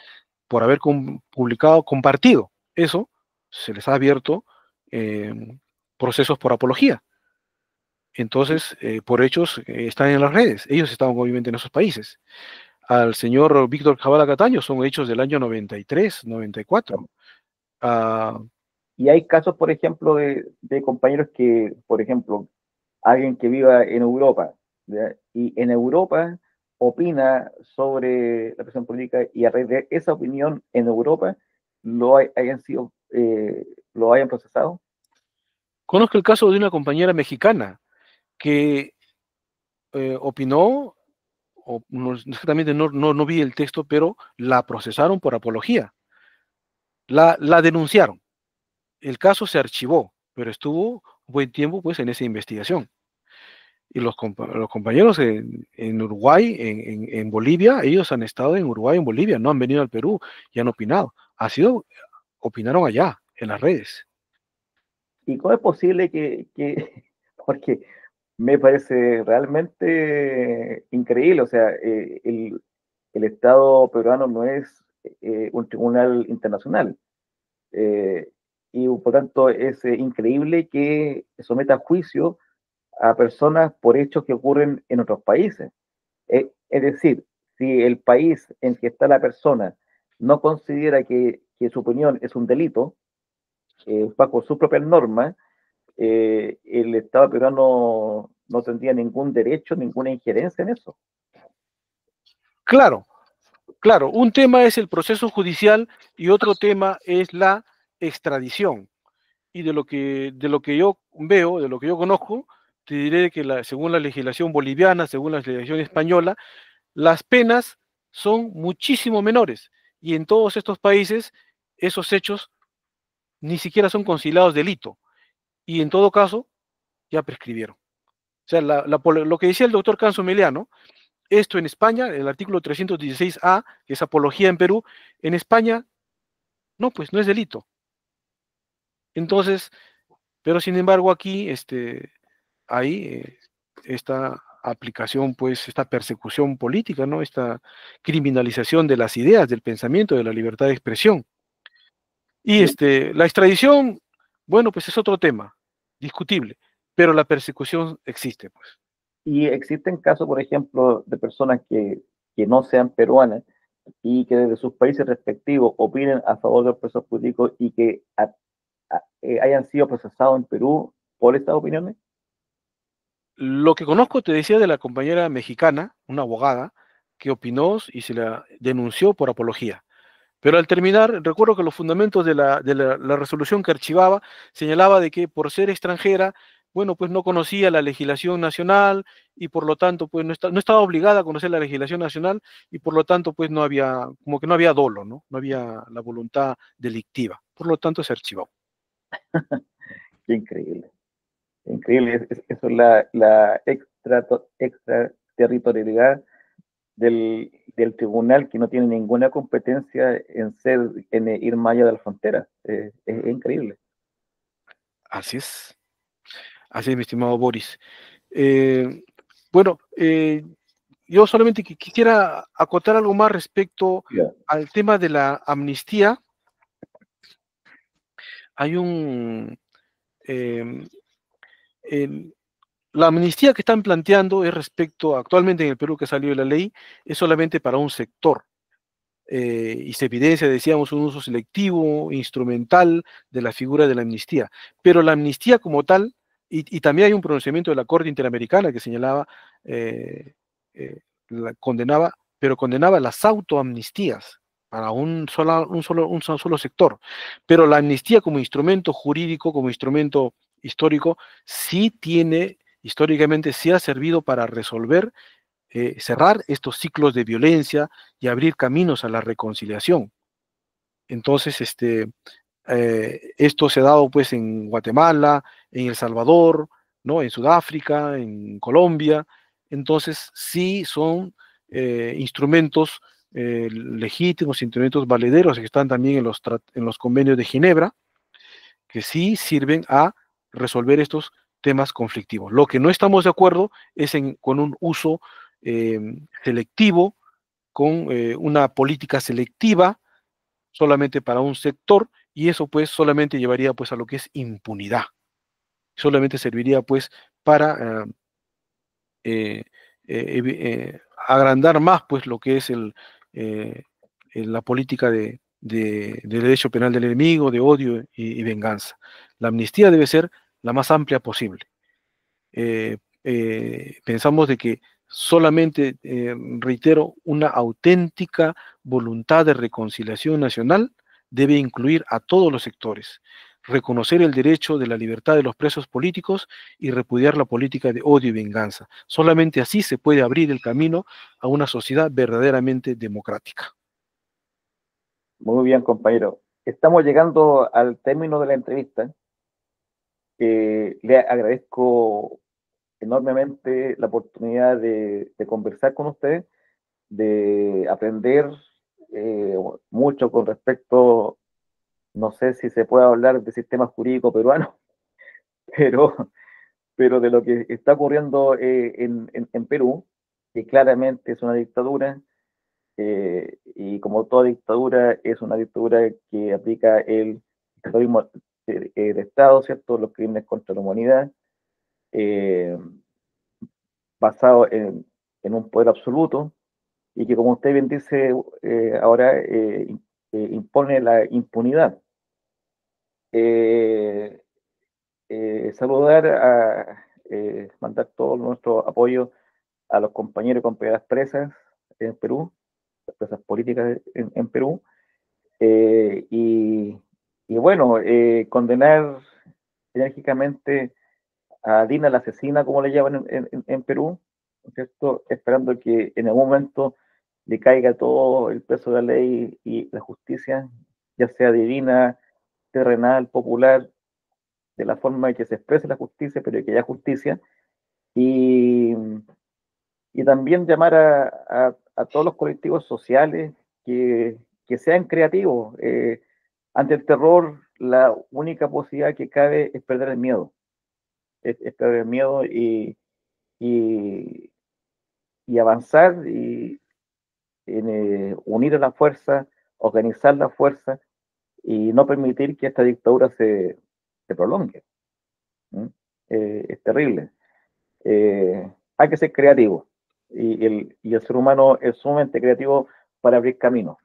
por haber publicado, compartido eso, se les ha abierto eh, procesos por apología. Entonces, por hechos están en las redes. Ellos estaban obviamente en esos países. Al señor Víctor Zavala Cataño son hechos del año 93, 94. Ah, Y hay casos, por ejemplo, de compañeros que, por ejemplo, alguien que viva en Europa, ¿ya? Y en Europa opina sobre la presión política y a raíz de esa opinión en Europa lo hayan procesado. Conozco el caso de una compañera mexicana que opinó, o exactamente no vi el texto, pero la procesaron por apología. La denunciaron. El caso se archivó, pero estuvo un buen tiempo pues en esa investigación. Y los compañeros en Uruguay, en Bolivia, ellos han estado en Uruguay, en Bolivia, no han venido al Perú y han opinado. Opinaron allá, en las redes. ¿Y cómo es posible porque Me parece realmente increíble, o sea, el Estado peruano no es un tribunal internacional, eh, y por tanto es increíble que someta a juicio a personas por hechos que ocurren en otros países. Es decir, si el país en que está la persona no considera que su opinión es un delito, bajo sus propias normas, el Estado peruano no tendría ningún derecho, ninguna injerencia en eso. Claro, claro, un tema es el proceso judicial y otro tema es la extradición. Y de lo que yo veo, de lo que yo conozco, te diré que según la legislación boliviana, según la legislación española, las penas son muchísimo menores. Y en todos estos países, esos hechos ni siquiera son considerados delito. Y en todo caso, ya prescribieron. O sea, lo que decía el doctor Canso Meliano, esto en España, el artículo 316A, que es apología en Perú, en España, no, pues no es delito. Entonces, pero sin embargo aquí, hay esta aplicación, pues, esta persecución política, ¿no? Esta criminalización de las ideas, del pensamiento, de la libertad de expresión. Y Y, la extradición, bueno, pues es otro tema, discutible, pero la persecución existe, pues. y existen casos, por ejemplo, de personas que no sean peruanas y que desde sus países respectivos opinen a favor de los presos políticos y que hayan sido procesados en Perú por estas opiniones. Lo que conozco, te decía, de la compañera mexicana, una abogada, que opinó y se la denunció por apología. Pero al terminar, recuerdo que los fundamentos la resolución que archivaba señalaba de que por ser extranjera, bueno, pues no conocía la legislación nacional y por lo tanto, pues no estaba obligada a conocer la legislación nacional y por lo tanto, pues no había, como que no había dolo, ¿no? No había la voluntad delictiva. Por lo tanto, se archivó. Qué increíble, increíble. Eso es la extraterritorialidad del tribunal que no tiene ninguna competencia en ir más allá de la frontera. Es increíble. Así es. Así es, mi estimado Boris. Eh, bueno, yo solamente quisiera acotar algo más respecto Ya. al tema de la amnistía. Hay un... eh, el- la amnistía que están planteando es respecto, actualmente en el Perú que salió la ley, es solamente para un sector. Y se evidencia, decíamos, un uso selectivo, instrumental de la figura de la amnistía. Pero la amnistía como tal, y también hay un pronunciamiento de la Corte Interamericana que señalaba, eh, condenaba, pero condenaba las autoamnistías para un solo sector. Pero la amnistía como instrumento jurídico, como instrumento histórico, sí tiene, históricamente, sí ha servido para resolver, cerrar estos ciclos de violencia y abrir caminos a la reconciliación. Entonces, esto se ha dado pues en Guatemala, en El Salvador, ¿no? En Sudáfrica, en Colombia. Entonces, sí son instrumentos legítimos, instrumentos valederos que están también en los convenios de Ginebra, que sí sirven a resolver estos temas conflictivos. Lo que no estamos de acuerdo es con un uso eh, selectivo, con una política selectiva solamente para un sector, y eso pues solamente llevaría pues a lo que es impunidad. Solamente serviría pues para eh, agrandar más pues lo que es eh, la política de derecho penal del enemigo, de odio y venganza. La amnistía debe ser la más amplia posible. Pensamos de que solamente, reitero, una auténtica voluntad de reconciliación nacional debe incluir a todos los sectores, reconocer el derecho de la libertad de los presos políticos y repudiar la política de odio y venganza. Solamente así se puede abrir el camino a una sociedad verdaderamente democrática. Muy bien, compañero. Estamos llegando al término de la entrevista. Le agradezco enormemente la oportunidad de conversar con usted, de aprender eh, mucho con respecto, no sé si se puede hablar de sistema jurídico peruano, pero pero de lo que está ocurriendo en Perú, que claramente es una dictadura, y como toda dictadura, es una dictadura que aplica el terrorismo de Estado, ¿cierto? Los crímenes contra la humanidad, eh, basado en un poder absoluto, y que, como usted bien dice, ahora impone la impunidad. Eh, Saludar mandar todo nuestro apoyo a los compañeros y compañeras presas en Perú, las presas políticas en Perú, eh, y, y bueno, condenar enérgicamente a Dina la asesina, como le llaman en Perú, ¿no es cierto? Esperando que en algún momento le caiga todo el peso de la ley y la justicia, ya sea divina, terrenal, popular, de la forma en que se exprese la justicia, pero que haya justicia, y, y también llamar a todos los colectivos sociales que sean creativos. Ante el terror, la única posibilidad que cabe es perder el miedo, es perder el miedo y, y avanzar y en, unir a la fuerza, organizar la fuerza y no permitir que esta dictadura se prolongue. ¿Mm? Es terrible. Hay que ser creativo y el ser humano es sumamente creativo para abrir caminos.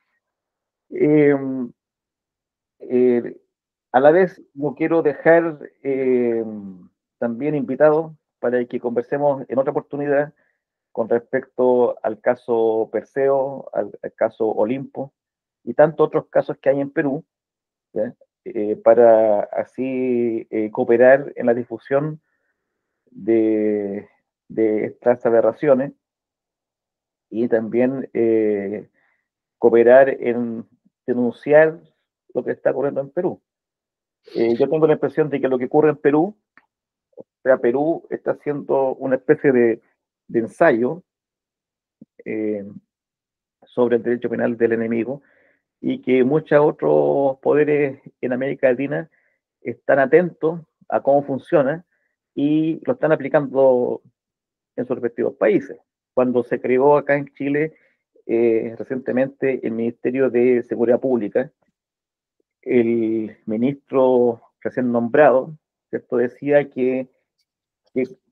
Eh, eh, a la vez, no quiero dejar también invitado para que conversemos en otra oportunidad con respecto al caso Perseo, al caso Olimpo y tantos otros casos que hay en Perú, para así cooperar en la difusión de, de estas aberraciones y también cooperar en denunciar lo que está ocurriendo en Perú. Yo tengo la impresión de que lo que ocurre en Perú, o sea, Perú está haciendo una especie de ensayo eh, sobre el derecho penal del enemigo y que muchos otros poderes en América Latina están atentos a cómo funciona y lo están aplicando en sus respectivos países. Cuando se creó acá en Chile recientemente el Ministerio de Seguridad Pública, el ministro recién nombrado, ¿cierto? Decía que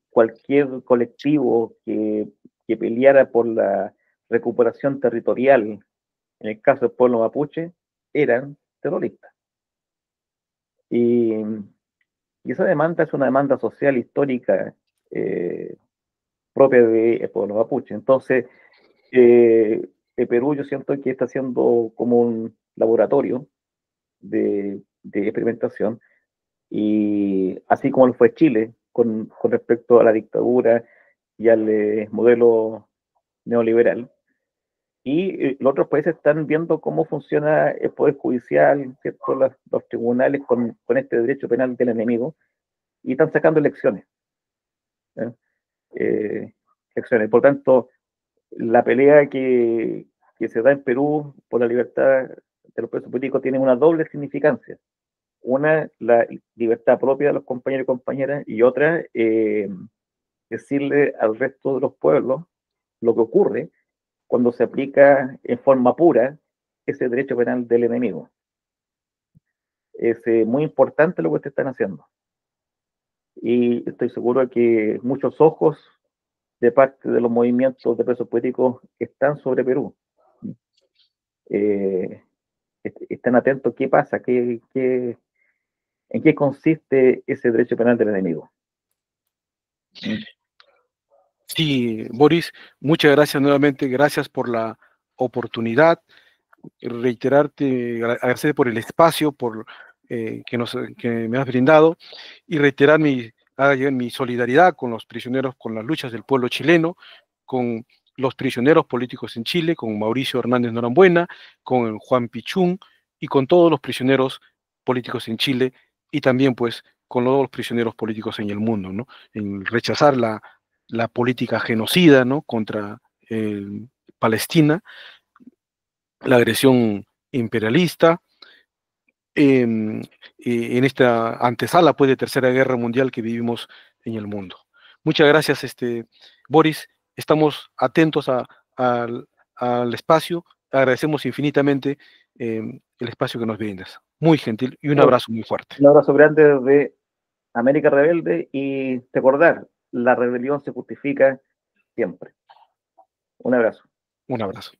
cualquier colectivo que peleara por la recuperación territorial, en el caso del pueblo mapuche, eran terroristas. Y, y esa demanda es una demanda social histórica eh, propia del pueblo mapuche. Entonces, el Perú yo siento que está siendo como un laboratorio de experimentación, y así como lo fue Chile con respecto a la dictadura y al modelo neoliberal. Y los otros países están viendo cómo funciona el Poder Judicial, ¿cierto? Los tribunales con este derecho penal del enemigo, y están sacando elecciones. ¿Eh? Eh, Elecciones. Por tanto, la pelea que se da en Perú por la libertad de los presos políticos tiene una doble significancia. Una, la libertad propia de los compañeros y compañeras, y otra, decirle al resto de los pueblos lo que ocurre cuando se aplica en forma pura ese derecho penal del enemigo. Es muy importante lo que ustedes están haciendo. Y estoy seguro de que muchos ojos de parte de los movimientos de presos políticos están sobre Perú. Eh, Están atentos qué pasa, en qué consiste ese derecho penal del enemigo. Sí, Boris, muchas gracias nuevamente, gracias por la oportunidad, reiterarte, agradecer por el espacio que me has brindado y reiterar mi solidaridad con los prisioneros, con las luchas del pueblo chileno, con los prisioneros políticos en Chile, con Mauricio Hernández Norambuena, con Juan Pichún y con todos los prisioneros políticos en Chile y también pues con todos los prisioneros políticos en el mundo, ¿no? En rechazar la política genocida, ¿no? Contra Palestina, la agresión imperialista em, en esta antesala pues, de Tercera Guerra Mundial que vivimos en el mundo. Muchas gracias, Boris. Estamos atentos al espacio. Agradecemos infinitamente el espacio que nos brindas. Muy gentil y un abrazo muy fuerte. Un abrazo grande desde América Rebelde y recordar, la rebelión se justifica siempre. Un abrazo. Un abrazo.